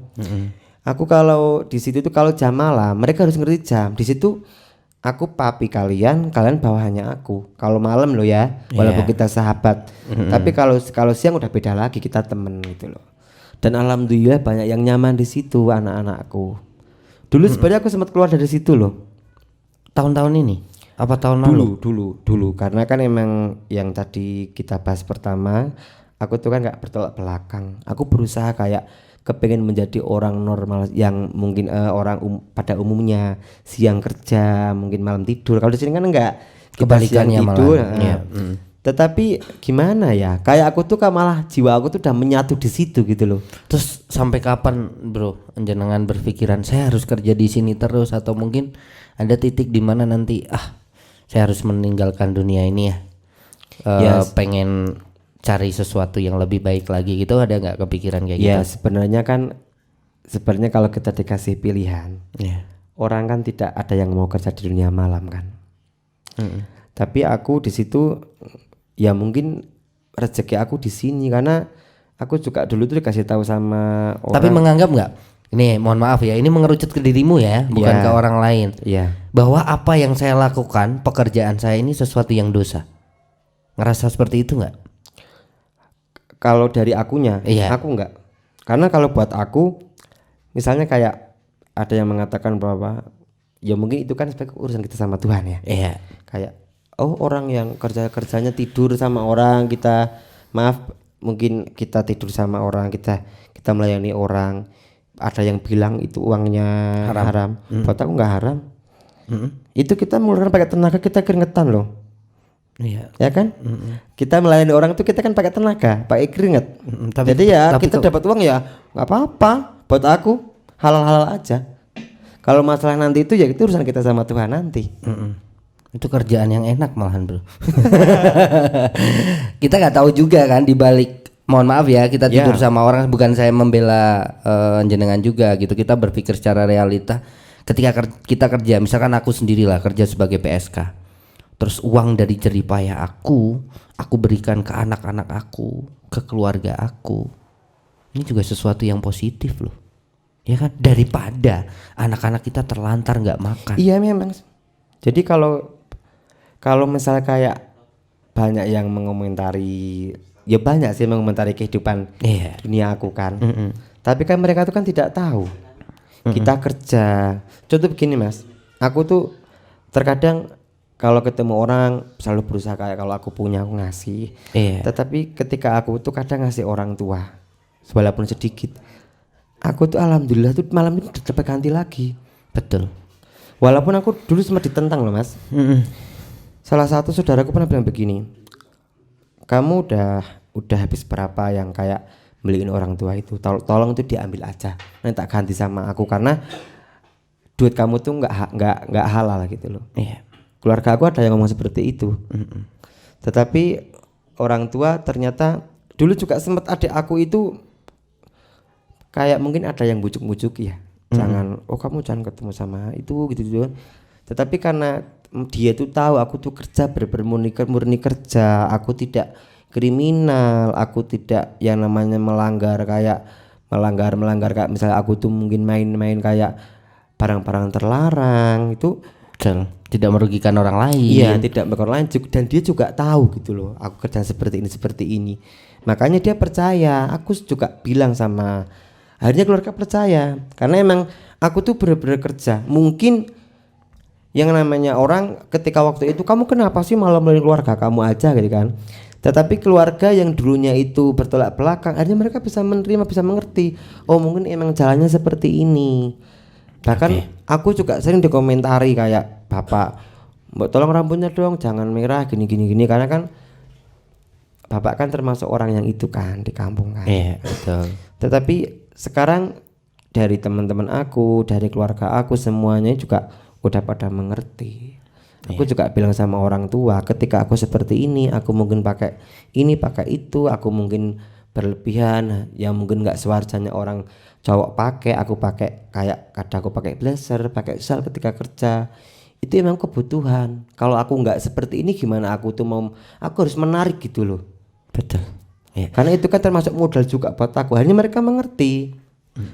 Aku kalau di situ tuh kalau jam malam mereka harus ngerti jam. Di situ aku papi kalian bawahannya aku. Kalau malam lo ya, walaupun kita sahabat. Tapi kalau siang udah beda lagi, kita temen gitu loh. Dan alhamdulillah banyak yang nyaman di situ anak-anakku. Dulu sebenarnya aku sempat keluar dari situ loh. Tahun-tahun ini? Apa tahun lalu? Dulu karena kan emang yang tadi kita bahas pertama, aku tuh kan nggak bertolak belakang. Aku berusaha kayak kepengen menjadi orang normal yang mungkin pada umumnya siang kerja mungkin malam tidur. Kalau di sini kan enggak, kita siang tidur. Tetapi gimana ya? Kayak aku tuh malah jiwa aku tuh udah menyatu di situ gitu loh. Terus sampai kapan bro jenengan berpikiran saya harus kerja di sini terus, atau mungkin ada titik di mana nanti saya harus meninggalkan dunia ini ya? Pengen cari sesuatu yang lebih baik lagi gitu, ada nggak kepikiran kayak gitu? Ya sebenarnya kalau kita dikasih pilihan, orang kan tidak ada yang mau kerja di dunia malam kan. Tapi aku di situ ya mungkin rezeki aku di sini karena aku juga dulu tuh dikasih tahu sama orang. Tapi menganggap nggak? Ini mohon maaf ya, ini mengerucut ke dirimu ya, bukan ke orang lain. Bahwa apa yang saya lakukan, pekerjaan saya ini sesuatu yang dosa. Ngerasa seperti itu nggak? Kalau dari akunya, aku enggak. Karena kalau buat aku, misalnya kayak ada yang mengatakan bahwa ya mungkin itu kan sebagai urusan kita sama Tuhan ya. Kayak orang yang kerjanya tidur sama orang, mungkin kita tidur sama orang, kita melayani orang. Ada yang bilang itu uangnya haram. Buat aku enggak haram. Itu kita mengeluarkan pakai tenaga, kita keringetan loh. Ya kan? Kita melayani orang itu kita kan pakai tenaga, pakai keringat. Jadi kita dapat uang ya nggak apa-apa. Buat aku halal-halal aja. Kalau masalah nanti itu ya itu urusan kita sama Tuhan nanti. Itu kerjaan yang enak malahan bro. Kita nggak tahu juga kan di balik. Mohon maaf ya, kita tidur sama orang, bukan saya membela jenengan juga gitu. Kita berpikir secara realita. Ketika kita kerja, misalkan aku sendirilah kerja sebagai PSK. Terus uang dari jerih payah aku berikan ke anak-anak aku, ke keluarga aku. Ini juga sesuatu yang positif loh. Ya kan? Daripada anak-anak kita terlantar nggak makan. Iya memang. Jadi kalau misalnya kayak banyak yang mengomentari, ya banyak sih mengomentari kehidupan dunia aku kan. Tapi kan mereka tuh kan tidak tahu. Kita kerja. Contoh begini mas, aku tuh terkadang kalau ketemu orang selalu berusaha kayak kalau aku punya aku ngasih. Tetapi ketika aku tuh kadang ngasih orang tua, walaupun sedikit, aku tuh alhamdulillah tuh malam itu dapat ganti lagi. Betul. Walaupun aku dulu sempat ditentang loh mas. Salah satu saudaraku pernah bilang begini, kamu udah habis berapa yang kayak beliin orang tua itu, tolong itu diambil aja, nanti tak ganti sama aku karena duit kamu tuh nggak halal gitu loh. Keluarga aku ada yang ngomong seperti itu. Tetapi orang tua ternyata dulu juga sempat adik aku itu kayak mungkin ada yang bujuk-bujuk ya, kamu jangan ketemu sama itu gitu. Tetapi karena dia tuh tahu aku tuh kerja murni kerja, aku tidak kriminal, aku tidak yang namanya melanggar kayak misalnya aku tuh mungkin main-main kayak barang-barang terlarang itu. Betul. Tidak merugikan orang lain. Iya, tidak merugikan orang lain dan dia juga tahu gitu loh. Aku kerjaan seperti ini. Makanya dia percaya. Aku juga bilang sama akhirnya keluarga percaya karena emang aku tuh bener-bener kerja. Mungkin yang namanya orang ketika waktu itu kamu kenapa sih malah melindungi keluarga kamu aja gitu kan. Tetapi keluarga yang dulunya itu bertolak belakang akhirnya mereka bisa menerima, bisa mengerti. Oh mungkin emang jalannya seperti ini. Bahkan aku juga sering dikomentari kayak bapak, mbak tolong rambutnya dong jangan merah gini karena kan bapak kan termasuk orang yang itu kan di kampung kan. Iya betul. Tetapi sekarang dari teman-teman aku, dari keluarga aku semuanya juga udah pada mengerti. Aku juga bilang sama orang tua, ketika aku seperti ini, aku mungkin pakai ini, pakai itu, aku mungkin berlebihan, yang mungkin nggak sewajarnya orang cowok pakai, aku pakai kayak kadang aku pakai blazer, pakai shawl ketika kerja. Itu emang kebutuhan. Kalau aku nggak seperti ini, gimana aku tuh mau? Aku harus menarik gitu loh. Betul. Ya. Karena itu kan termasuk modal juga buat aku. Akhirnya mereka mengerti.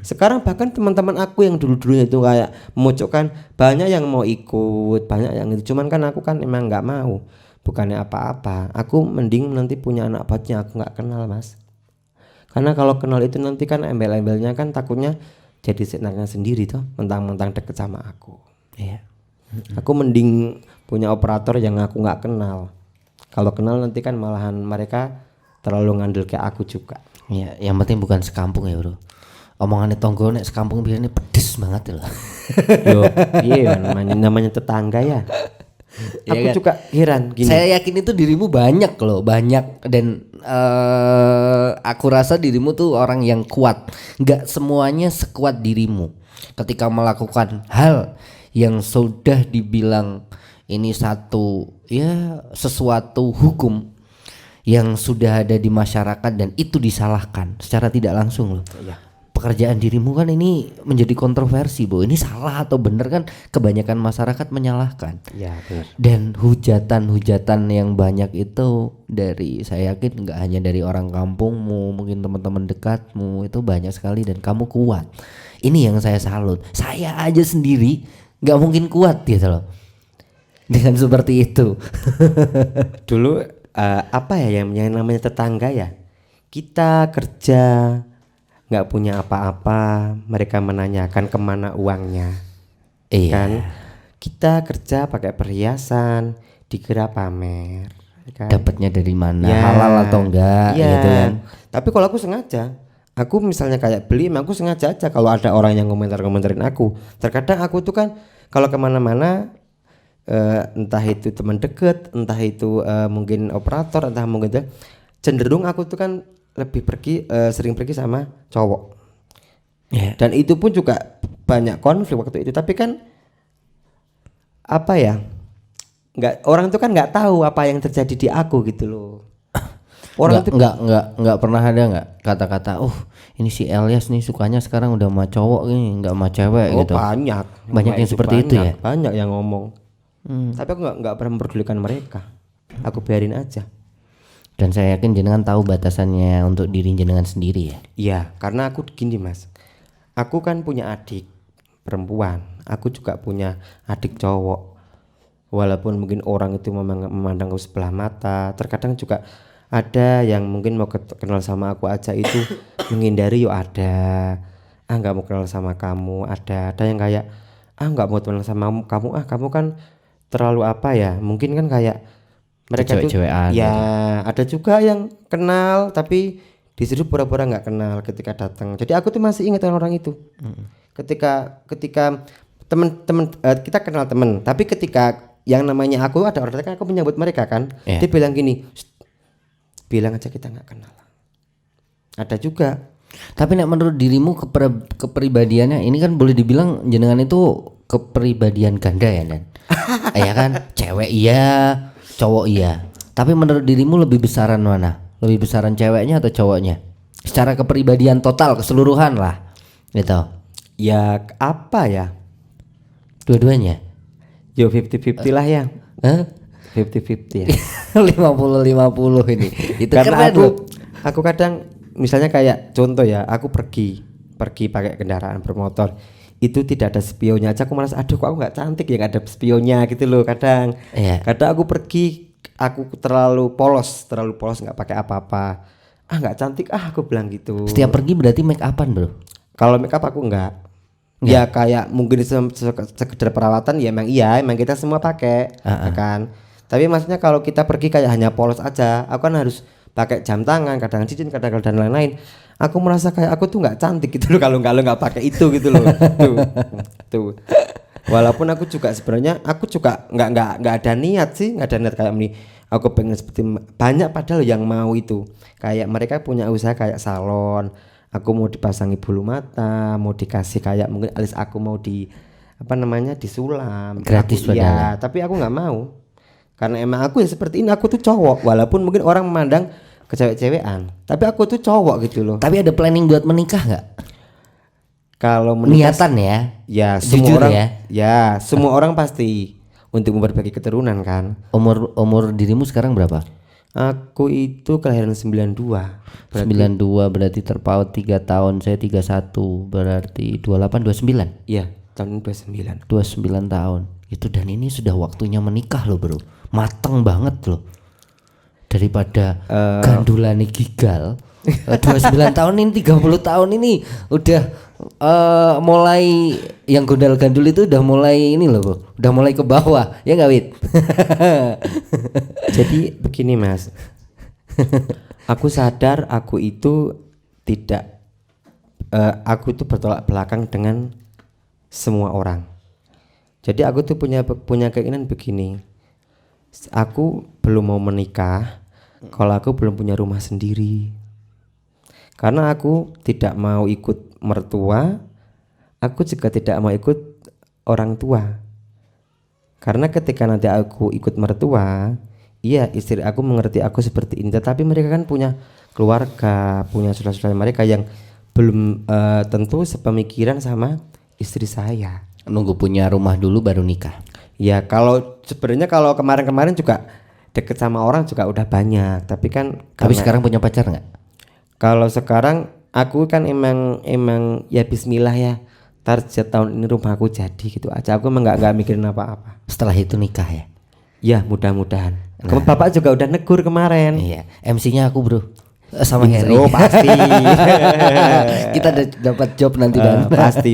Sekarang bahkan teman-teman aku yang dulu-dulunya itu kayak memojokkan, banyak yang mau ikut, banyak yang itu. Cuman kan aku kan emang nggak mau. Bukannya apa-apa. Aku mending nanti punya anak buatnya aku nggak kenal mas. Karena kalau kenal itu nanti kan embel-embelnya kan takutnya jadi senangnya sendiri toh. Mentang-mentang deket sama aku. Iya. Aku mending punya operator yang aku nggak kenal. Kalau kenal nanti kan malahan mereka terlalu ngandel kayak aku juga. Iya. Yang penting bukan sekampung ya bro. Omongannya tonggo nek sekampung biasanya pedes banget loh. Loh, iya namanya tetangga ya. Aku kan? juga heran gini. Saya yakin itu dirimu banyak loh, banyak dan aku rasa dirimu tuh orang yang kuat. Nggak semuanya sekuat dirimu. Ketika melakukan hal yang sudah dibilang ini sesuatu hukum yang sudah ada di masyarakat dan itu disalahkan secara tidak langsung loh. Iya. Pekerjaan dirimu kan ini menjadi kontroversi, Bu. Ini salah atau benar kan kebanyakan masyarakat menyalahkan. Ya, benar. Dan hujatan-hujatan yang banyak itu dari saya yakin nggak hanya dari orang kampungmu, mungkin teman-teman dekatmu itu banyak sekali dan kamu kuat. Ini yang saya salut. Saya aja sendiri nggak mungkin kuat gitu loh. Dengan seperti itu. Dulu apa ya yang namanya tetangga ya? Kita kerja nggak punya apa-apa, mereka menanyakan kemana uangnya. Iya. Kan kita kerja pakai perhiasan, dikira pamer. Kan? Dapatnya dari mana? Ya, Halal atau enggak? ya. Gitu kan? Tapi kalau aku sengaja, aku misalnya kayak beli, aku sengaja aja kalau ada orang yang komentarin aku. Terkadang aku tuh kan kalau kemana-mana, entah itu teman deket, entah itu mungkin operator, entah mungkin cenderung aku tuh kan lebih sering pergi sama cowok. Yeah. Dan itu pun juga banyak konflik waktu itu. Tapi kan apa ya? Orang itu kan nggak tahu apa yang terjadi di aku gitu loh. Orang itu nggak pernah ada nggak kata-kata, ini si Elias nih sukanya sekarang udah sama cowok nih, nggak sama cewek gitu. Banyak yang seperti itu ya. Banyak yang ngomong. Tapi aku nggak pernah memperdulikan mereka. Aku biarin aja. Dan saya yakin jenengan tahu batasannya untuk diri jenengan sendiri ya. Iya, karena aku gini mas, aku kan punya adik perempuan, aku juga punya adik cowok. Walaupun mungkin orang itu memandang aku sebelah mata, terkadang juga ada yang mungkin mau kenal sama aku aja itu menghindari yo ada. Nggak mau kenal sama kamu, ada yang kayak nggak mau kenal sama kamu, kamu kan terlalu apa ya? Mungkin kan kayak mereka tuh ya ada juga yang kenal tapi disuruh pura-pura nggak kenal ketika datang. Jadi aku tuh masih ingat orang itu. Ketika teman-teman kita kenal teman, tapi ketika yang namanya aku ada orang aku menyambut mereka kan, dia bilang gini, bilang aja kita nggak kenal. Ada juga. Tapi menurut dirimu kepribadiannya ini kan boleh dibilang jenengan itu kepribadian ganda ya Dan? Ya kan, cewek iya, cowok iya. Tapi menurut dirimu lebih besaran mana? Lebih besaran ceweknya atau cowoknya? Secara kepribadian total keseluruhan lah, gitu. Ya apa ya? Dua-duanya. Yo 50-50 lah ya. 50-50 ya. 50-50 ini. Itu karena keren aku kadang misalnya kayak contoh ya, aku pergi pakai kendaraan bermotor. itu tidak ada spionnya aja aku merasa aduh kok aku nggak cantik ya nggak ada spionnya gitu loh kadang. Iya. Kadang aku pergi aku terlalu polos nggak pakai apa-apa. Ah nggak cantik aku bilang gitu. Setiap pergi berarti make upan bro? Kalau make up aku enggak. Ya kayak mungkin sekedar perawatan ya emang kita semua pakai ya kan. Tapi maksudnya kalau kita pergi kayak hanya polos aja, aku kan harus pakai jam tangan, kadang cincin, kadang dan lain-lain. Aku merasa kayak aku tuh nggak cantik gitu loh kalau nggak pakai itu gitu loh. Tuh. Walaupun aku juga sebenarnya aku juga nggak ada niat sih, nggak ada niat kayak ini. Aku pengen seperti banyak padahal yang mau itu. Kayak mereka punya usaha kayak salon. Aku mau dipasangi bulu mata, mau dikasih kayak mungkin alis aku mau di apa namanya disulam Gratis aku, padahal. tapi aku nggak mau karena emang aku ya seperti ini. Aku tuh cowok walaupun mungkin orang memandang kecewek-cewekan, tapi aku tuh cowok gitu loh. Tapi ada planning buat menikah nggak? Kalau menikah Niatan ya? ya Jujur semua orang ya? semua orang pasti untuk memperbaiki keturunan kan. Umur dirimu sekarang berapa? Aku itu kelahiran 92. 92 berarti terpaut 3 tahun, saya 31 berarti 28 29. Iya, tahun 29. 29 tahun. Itu dan ini sudah waktunya menikah loh bro. Mateng banget loh. Daripada gandulane gigal. 29 tahun ini 30 tahun ini udah mulai yang gondal-gandul itu udah mulai ini loh bro. Udah mulai ke bawah ya nggak Wit? Jadi begini Mas. Aku sadar aku itu tidak aku itu bertolak belakang dengan semua orang. Jadi aku tuh punya keinginan begini. Aku belum mau menikah kalau aku belum punya rumah sendiri. Karena aku tidak mau ikut mertua, aku juga tidak mau ikut orang tua. Karena ketika nanti aku ikut mertua, iya istri aku mengerti aku seperti ini, tetapi mereka kan punya keluarga, punya saudara-saudara mereka yang belum tentu sepemikiran sama istri saya. Nunggu punya rumah dulu baru nikah. Ya kalau sebenarnya kalau kemarin-kemarin juga deket sama orang juga udah banyak, tapi kan Tapi karena sekarang punya pacar nggak? kalau sekarang aku kan emang ya bismillah ya, target tahun ini rumah aku jadi gitu aja. Aku emang nggak mikirin apa-apa. Setelah itu nikah ya? Ya mudah-mudahan. Bapak juga udah negur kemarin. Iya. MC-nya aku bro. Sama Harry. Oh pasti. Kita dapat job nanti dan pasti.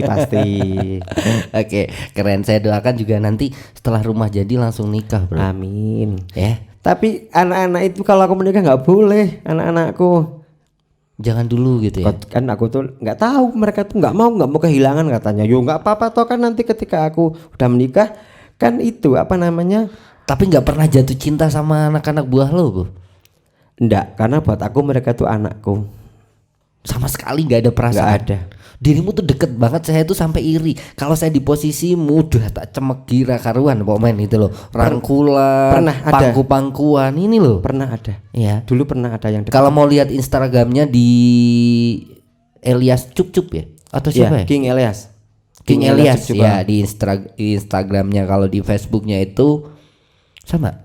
Oke, keren. Saya doakan juga nanti setelah rumah jadi langsung nikah bro. Amin. Ya. Tapi anak-anak itu kalau aku menikah nggak boleh, anak-anakku. Jangan dulu gitu ya. Kan aku tuh nggak tahu, mereka tuh nggak mau kehilangan katanya. Yo nggak apa-apa toh, kan nanti ketika aku udah menikah kan itu apa namanya. Tapi nggak pernah jatuh cinta sama anak-anak buah lo bro? Enggak, karena buat aku mereka tuh anakku. Sama sekali nggak ada perasaan. Nggak ada. Dirimu tuh deket banget, saya tuh sampai iri. Kalau saya di posisimu udah tak cemegi karuan pokoknya itu loh. Rangkulan, pernah ada. pangku-pangkuan ini loh. Pernah ada. Iya. Dulu pernah ada yang dekat. Kalau mau lihat Instagramnya di Elias Cup ya atau siapa ya? King Elias. King Elias Cup, ya di Instagramnya. Kalau di Facebooknya itu sama.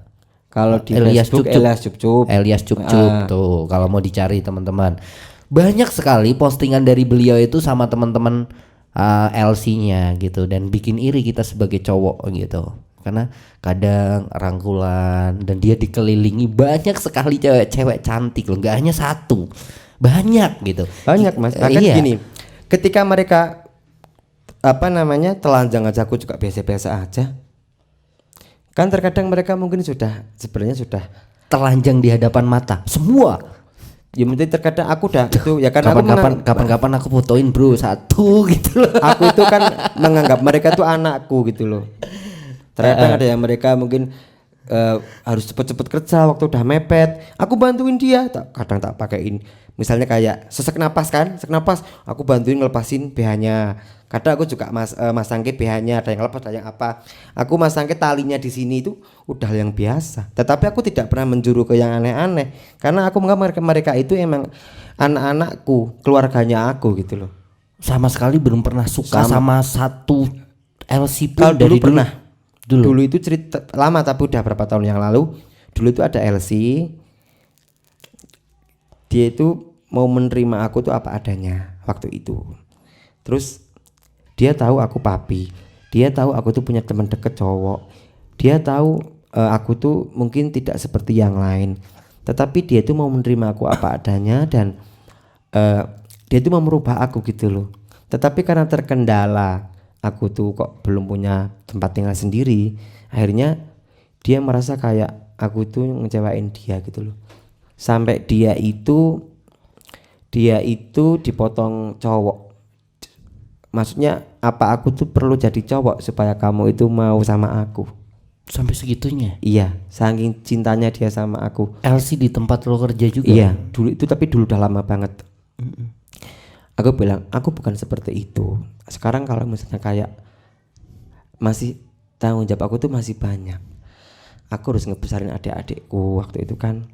Kalau di Elias Facebook Cup. Elias Cup. Tuh kalau mau dicari teman-teman. Banyak sekali postingan dari beliau itu sama teman-teman LC-nya gitu, dan bikin iri kita sebagai cowok gitu. Karena kadang rangkulan dan dia dikelilingi banyak sekali cewek-cewek cantik loh, nggak hanya satu. Banyak gitu. Banyak Mas. Bahkan Iya. gini, ketika mereka apa namanya telanjang aja aku juga biasa-biasa aja. Kan terkadang mereka mungkin sebenarnya sudah Telanjang di hadapan mata semua. ya mungkin terkadang aku udah itu ya karena Kapan-kapan aku fotoin bro satu gitu loh. aku itu kan menganggap mereka tuh anakku gitu loh. Terkadang ada yang mereka mungkin harus cepet-cepet kerja waktu udah mepet, aku bantuin dia, kadang tak pakein misalnya kayak sesak napas kan, sesak napas aku bantuin ngelepasin BH-nya. Kadang aku juga masangke BH-nya, ada yang lepas ada yang apa, aku masangke talinya di sini, itu udah yang biasa. Tetapi aku tidak pernah menjuru ke yang aneh-aneh karena aku menganggap mereka itu emang anak-anakku, keluarganya aku gitu loh. Sama sekali belum pernah suka sama satu LC pun. Kalau dari dulu pernah. Dulu Dulu itu cerita lama tapi udah berapa tahun yang lalu. Dulu itu ada LC. Dia itu mau menerima aku tuh apa adanya waktu itu. Terus Dia tahu aku papi. Dia tahu aku tuh punya teman deket cowok. Dia tahu aku tuh mungkin tidak seperti yang lain. Tetapi dia tuh mau menerima aku apa adanya dan dia tuh mau merubah aku gitu loh. Tetapi karena terkendala aku tuh kok belum punya tempat tinggal sendiri, akhirnya dia merasa kayak aku tuh ngecewain dia gitu loh. Sampai dia itu dipotong cowok. Maksudnya apa aku tuh perlu jadi cowok supaya kamu itu mau sama aku? Sampai segitunya. Iya, saking cintanya dia sama aku. LC di tempat lo kerja juga. Iya, dulu itu tapi dulu udah lama banget. Aku bilang, aku bukan seperti itu. Sekarang kalau misalnya kayak masih tanggung jawab aku tuh masih banyak. Aku harus ngebesarin adik-adikku waktu itu kan.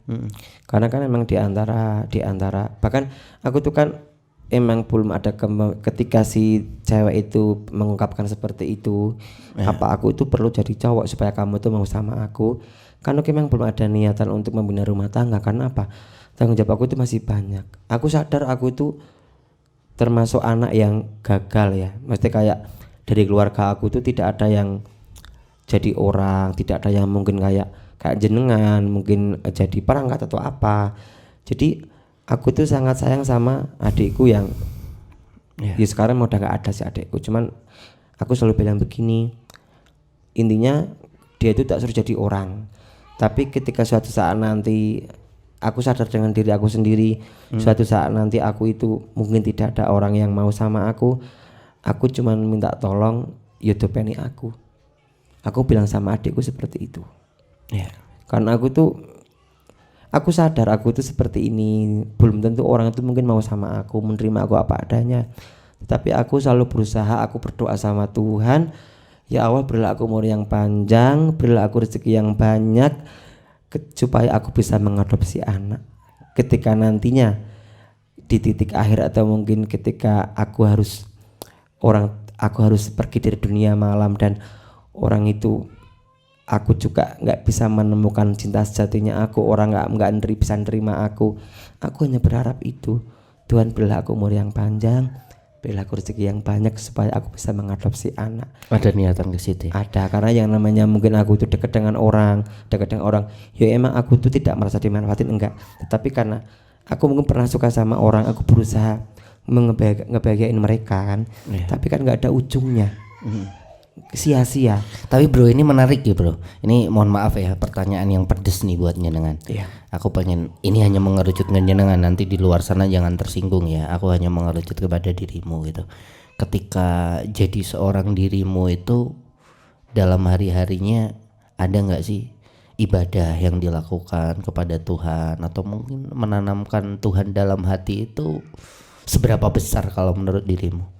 Karena kan emang di antara bahkan aku tuh kan emang belum ada ketika si cewek itu mengungkapkan seperti itu. Apa aku itu perlu jadi cowok supaya kamu tuh mau sama aku? Karena memang belum ada niatan untuk membina rumah tangga. Karena apa? Tanggung jawab aku tuh masih banyak. Aku sadar aku itu termasuk anak yang gagal ya. Mesti kayak dari keluarga aku tuh tidak ada yang jadi orang, tidak ada yang mungkin kayak jenengan mungkin jadi perangkat atau apa. Jadi aku tuh sangat sayang sama adikku yang ya sekarang udah gak ada si adikku. Cuman aku selalu bilang begini, intinya dia itu tak suruh jadi orang, tapi ketika suatu saat nanti aku sadar dengan diri aku sendiri, suatu saat nanti aku itu mungkin tidak ada orang yang mau sama aku cuman minta tolong hidupin aku. Aku bilang sama adikku seperti itu. Karena aku sadar aku tuh seperti ini, belum tentu orang itu mungkin mau sama aku, menerima aku apa adanya. Tapi aku selalu berusaha, aku berdoa sama Tuhan, ya Allah berilah aku umur yang panjang, berilah aku rezeki yang banyak, supaya aku bisa mengadopsi anak. Ketika nantinya di titik akhir atau mungkin ketika aku harus pergi dari dunia malam dan orang itu aku juga nggak bisa menemukan cinta sejatinya aku, orang nggak bisa nerima aku hanya berharap itu, Tuhan berilah aku umur yang panjang, berilah aku rezeki yang banyak supaya aku bisa mengadopsi anak. Ada niatan ke situ? Ada, karena yang namanya mungkin aku itu dekat dengan orang, ya emang aku tuh tidak merasa dimanfaatin, enggak, tetapi karena aku mungkin pernah suka sama orang, aku berusaha ngebahagiain mereka kan, tapi kan nggak ada ujungnya. Sia-sia. Tapi bro, ini menarik ya bro. Ini mohon maaf ya, pertanyaan yang pedes nih buat jenengan. Aku pengen, ini hanya mengerucut ke jenengan, nanti di luar sana jangan tersinggung ya. Aku hanya mengerucut kepada dirimu gitu. Ketika jadi seorang dirimu itu dalam hari-harinya ada nggak sih ibadah yang dilakukan kepada Tuhan, atau mungkin menanamkan Tuhan dalam hati itu seberapa besar kalau menurut dirimu?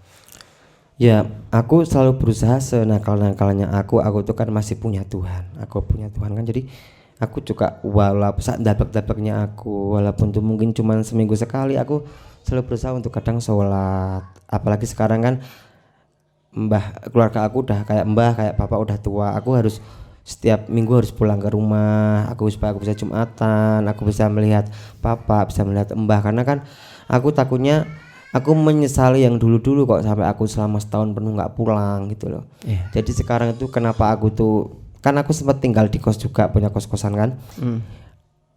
Ya, aku selalu berusaha senakal-nakalnya aku tuh kan masih punya Tuhan. Aku punya Tuhan kan, jadi aku juga walaupun saat dabak-dabaknya aku, walaupun tuh mungkin cuma seminggu sekali, aku selalu berusaha untuk kadang sholat. Apalagi sekarang kan keluarga aku udah kayak bapak udah tua. Aku harus setiap minggu harus pulang ke rumah. Supaya aku bisa Jumatan, aku bisa melihat papa, bisa melihat mbah. Karena kan aku takutnya aku menyesali yang dulu-dulu kok sampai aku selama setahun penuh nggak pulang gitu loh. Jadi sekarang itu kenapa aku tuh, kan aku sempat tinggal di kos juga, punya kos-kosan kan.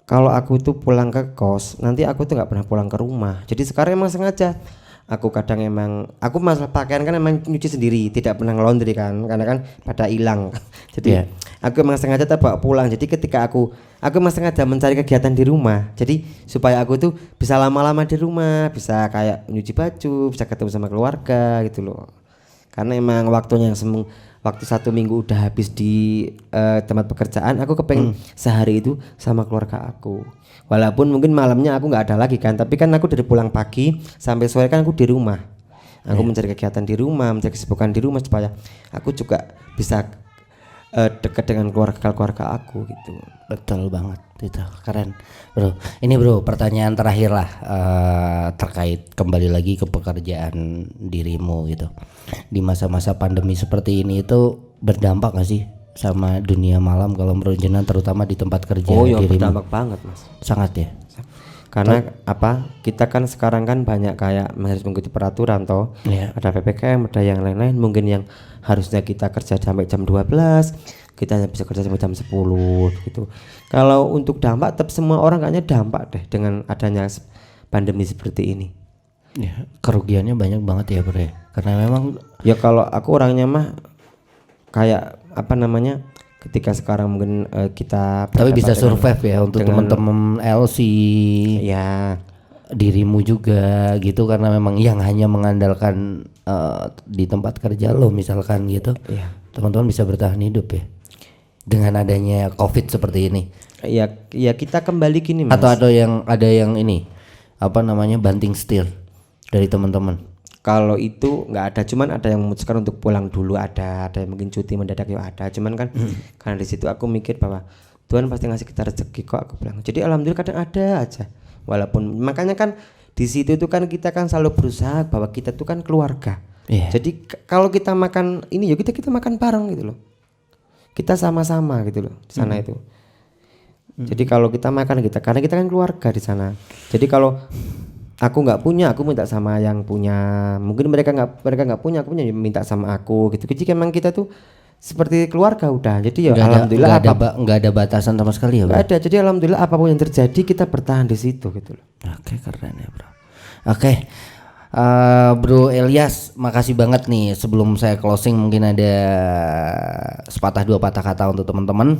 Kalau aku tuh pulang ke kos, nanti aku tuh nggak pernah pulang ke rumah. Jadi sekarang emang sengaja aku kadang emang aku masalah pakaian kan emang nyuci sendiri, tidak pernah laundry kan, karena kan pada hilang. Jadi aku emang sengaja tak bawa pulang. Jadi ketika aku emang sengaja mencari kegiatan di rumah, jadi supaya aku tuh bisa lama-lama di rumah, bisa kayak nyuci baju, bisa ketemu sama keluarga gitu loh. Karena emang waktu 1 minggu udah habis di tempat pekerjaan, aku kepengen sehari itu sama keluarga aku. Walaupun mungkin malamnya aku nggak ada lagi kan, tapi kan aku dari pulang pagi sampai sore kan aku di rumah. Aku mencari kegiatan di rumah, mencari kesibukan di rumah supaya aku juga bisa dekat dengan keluarga aku gitu. Betul banget, itu keren bro. Ini bro, pertanyaan terakhir lah, terkait kembali lagi ke pekerjaan dirimu gitu. Di masa-masa pandemi seperti ini itu berdampak gak sih sama dunia malam kalau menurut jenengan, terutama di tempat kerja dirimu? dirimu? Berdampak banget mas. Sangat ya. Karena apa? Kita kan sekarang kan banyak kayak harus mengikuti peraturan toh. Iya. Ada PPKM, ada yang lain-lain. Mungkin yang harusnya kita kerja sampai jam 12, kita hanya bisa kerja sampai jam 10 gitu. Kalau untuk dampak tetap semua orang kayaknya dampak deh dengan adanya pandemi seperti ini. Ya, kerugiannya banyak banget ya bro ya. Karena memang Ya kalau aku orangnya mah kayak apa namanya? Ketika sekarang mungkin kita tapi bisa berhadapan survive ya untuk dengan- teman-teman LC, ya dirimu juga gitu, karena memang yang hanya mengandalkan di tempat kerja lo misalkan gitu. Iya. Teman-teman bisa bertahan hidup ya dengan adanya COVID seperti ini. ya kita kembali gini Mas. Atau ada yang ini apa namanya banting setir dari teman-teman. Kalau itu nggak ada, cuman ada yang memutuskan untuk pulang dulu, ada yang mungkin cuti mendadak ya ada, cuman kan karena di situ aku mikir bahwa Tuhan pasti ngasih kita rezeki kok, aku bilang. Jadi alhamdulillah kadang ada aja, walaupun makanya kan di situ itu kan kita kan selalu berusaha bahwa kita tuh kan keluarga. Iya. Jadi kalau kita makan ini ya kita makan bareng gitu loh, kita sama-sama gitu loh di sana itu. Jadi kalau kita makan kita karena kita kan keluarga di sana. Jadi kalau aku nggak punya, aku minta sama yang punya. Mungkin mereka nggak punya, aku punya minta sama aku gitu. Jadi emang kita tuh seperti keluarga udah. Jadi ya alhamdulillah nggak ada batasan sama sekali ya bro. nggak ada. Jadi alhamdulillah apapun yang terjadi kita bertahan di situ gitu loh. Oke, keren ya bro. Oke, Bro Elias, makasih banget nih. Sebelum saya closing mungkin ada sepatah dua patah kata untuk teman-teman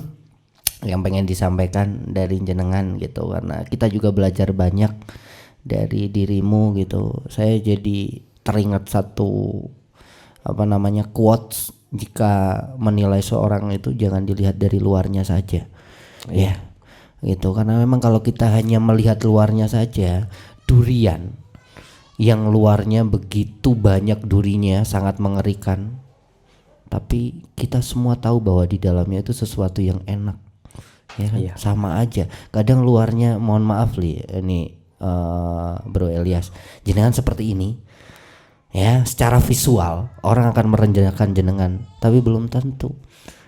yang pengen disampaikan dari jenengan gitu, karena kita juga belajar banyak dari dirimu gitu. Saya jadi teringat satu apa namanya quotes, jika menilai seorang itu jangan dilihat dari luarnya saja. Ya, gitu. Karena memang kalau kita hanya melihat luarnya saja, durian yang luarnya begitu banyak durinya sangat mengerikan, tapi kita semua tahu bahwa di dalamnya itu sesuatu yang enak, ya kan? Sama aja. Kadang luarnya, mohon maaf ini Bro Elias, jenengan seperti ini, ya secara visual orang akan merendahkan jenengan, tapi belum tentu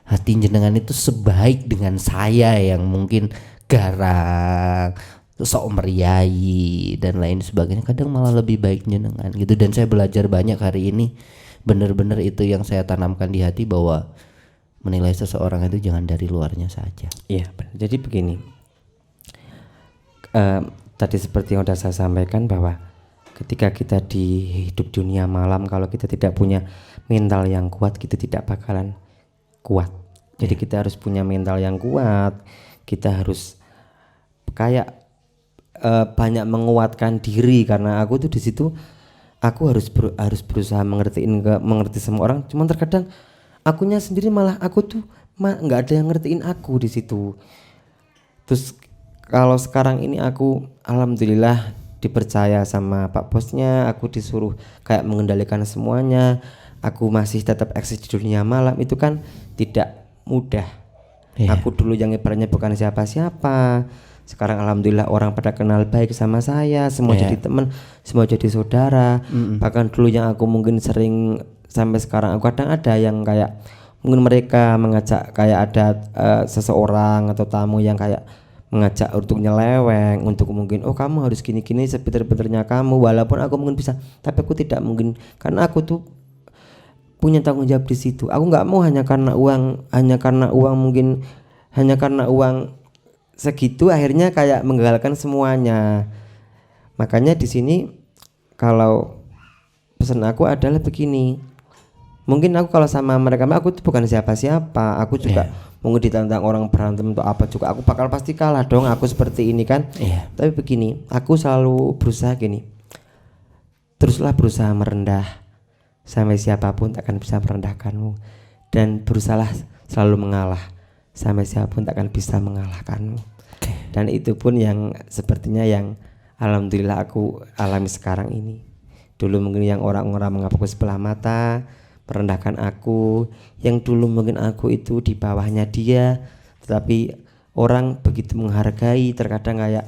hati jenengan itu sebaik dengan saya yang mungkin garang, sok meriai dan lain sebagainya. Kadang malah lebih baik jenengan gitu. Dan saya belajar banyak hari ini. Benar-benar itu yang saya tanamkan di hati, bahwa menilai seseorang itu jangan dari luarnya saja. Iya, jadi begini. Tadi seperti yang sudah saya sampaikan bahwa ketika kita di hidup dunia malam, kalau kita tidak punya mental yang kuat, kita tidak bakalan kuat. Jadi kita harus punya mental yang kuat. Kita harus kayak banyak menguatkan diri, karena aku tuh di situ aku harus berusaha mengerti semua orang. Cuman terkadang akunya sendiri malah aku tuh nggak ada yang ngertiin aku di situ. Terus kalau sekarang ini aku alhamdulillah dipercaya sama Pak Bosnya, aku disuruh kayak mengendalikan semuanya. Aku masih tetap eksis di dunia malam, itu kan tidak mudah. Aku dulu yang ibaratnya bukan siapa-siapa, sekarang alhamdulillah orang pada kenal baik sama saya, semua jadi teman, semua jadi saudara. Bahkan dulu yang aku mungkin sering sampai sekarang aku kadang ada yang kayak mungkin mereka mengajak kayak ada seseorang atau tamu yang kayak mengajak untuk nyeleweng, untuk mungkin kamu harus gini-gini sepinter-pinternya kamu, walaupun aku mungkin bisa, tapi aku tidak mungkin, karena aku tuh punya tanggung jawab di situ. Aku nggak mau hanya karena uang mungkin hanya karena uang segitu akhirnya kayak menggagalkan semuanya. Makanya di sini kalau pesan aku adalah begini, mungkin aku kalau sama mereka aku tuh bukan siapa-siapa, aku juga mungkin ditantang orang berantem atau apa juga aku bakal pasti kalah dong, aku seperti ini kan. Tapi begini, aku selalu berusaha gini, teruslah berusaha merendah, sampai siapapun tak akan bisa merendahkanmu, dan berusahalah selalu mengalah, sampai siapapun tak akan bisa mengalahkanmu. Dan itu pun yang sepertinya yang alhamdulillah aku alami sekarang ini. Dulu mungkin yang orang-orang menghapusku sebelah mata, merendahkan aku, yang dulu mungkin aku itu di bawahnya dia, tetapi orang begitu menghargai, terkadang kayak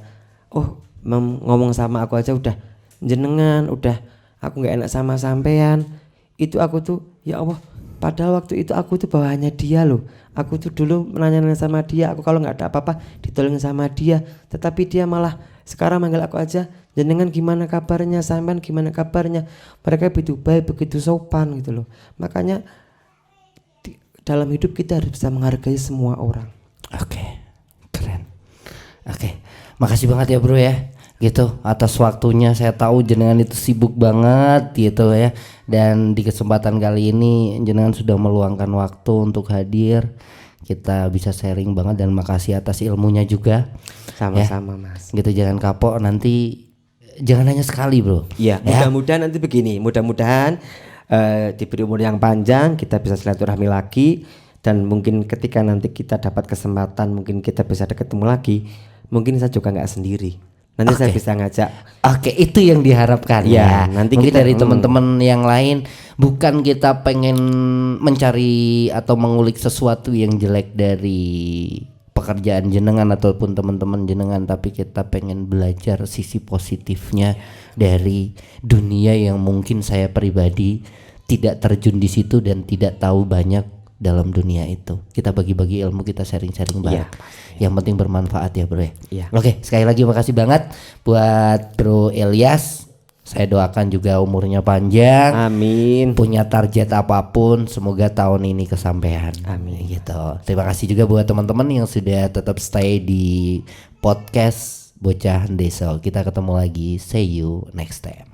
ngomong sama aku aja udah jenengan, udah aku nggak enak sama sampean. Itu aku tuh ya Allah, Padahal waktu itu aku tuh bawahannya dia loh. Aku tuh dulu nanya-nanya sama dia, aku kalau nggak ada apa-apa ditolongin sama dia. Tetapi dia malah sekarang manggil aku aja, jenengan gimana kabarnya, sampean gimana kabarnya. Mereka begitu baik, begitu sopan gitu loh. Makanya dalam hidup kita harus bisa menghargai semua orang. Oke, keren. Oke, makasih banget ya bro ya, gitu atas waktunya. Saya tahu jenengan itu sibuk banget gitu ya, dan di kesempatan kali ini jenengan sudah meluangkan waktu untuk hadir. Kita bisa sharing banget dan makasih atas ilmunya juga. Sama-sama ya. Mas. Gitu, jangan kapok nanti, jangan hanya sekali bro. Iya, mudah-mudahan nanti begini, mudah-mudahan diberi umur yang panjang, kita bisa silaturahmi lagi, dan mungkin ketika nanti kita dapat kesempatan, mungkin kita bisa ketemu lagi, mungkin saya juga nggak sendiri. Nanti saya bisa ngajak. Oke, itu yang diharapkan ya. Nanti mungkin kita, dari teman-teman yang lain, bukan kita pengen mencari atau mengulik sesuatu yang jelek dari pekerjaan jenengan ataupun teman-teman jenengan, tapi kita pengen belajar sisi positifnya dari dunia yang mungkin saya pribadi tidak terjun di situ dan tidak tahu banyak dalam dunia itu. Kita bagi-bagi ilmu, kita sharing-sharing bareng. Yang penting bermanfaat ya bro ya. Oke, sekali lagi makasih banget buat Bro Elias. Saya doakan juga umurnya panjang. Amin. Punya target apapun, semoga tahun ini kesampaian. Amin. Gitu. Terima kasih juga buat teman-teman yang sudah tetap stay di podcast Bocah Deso. Kita ketemu lagi. See you next time.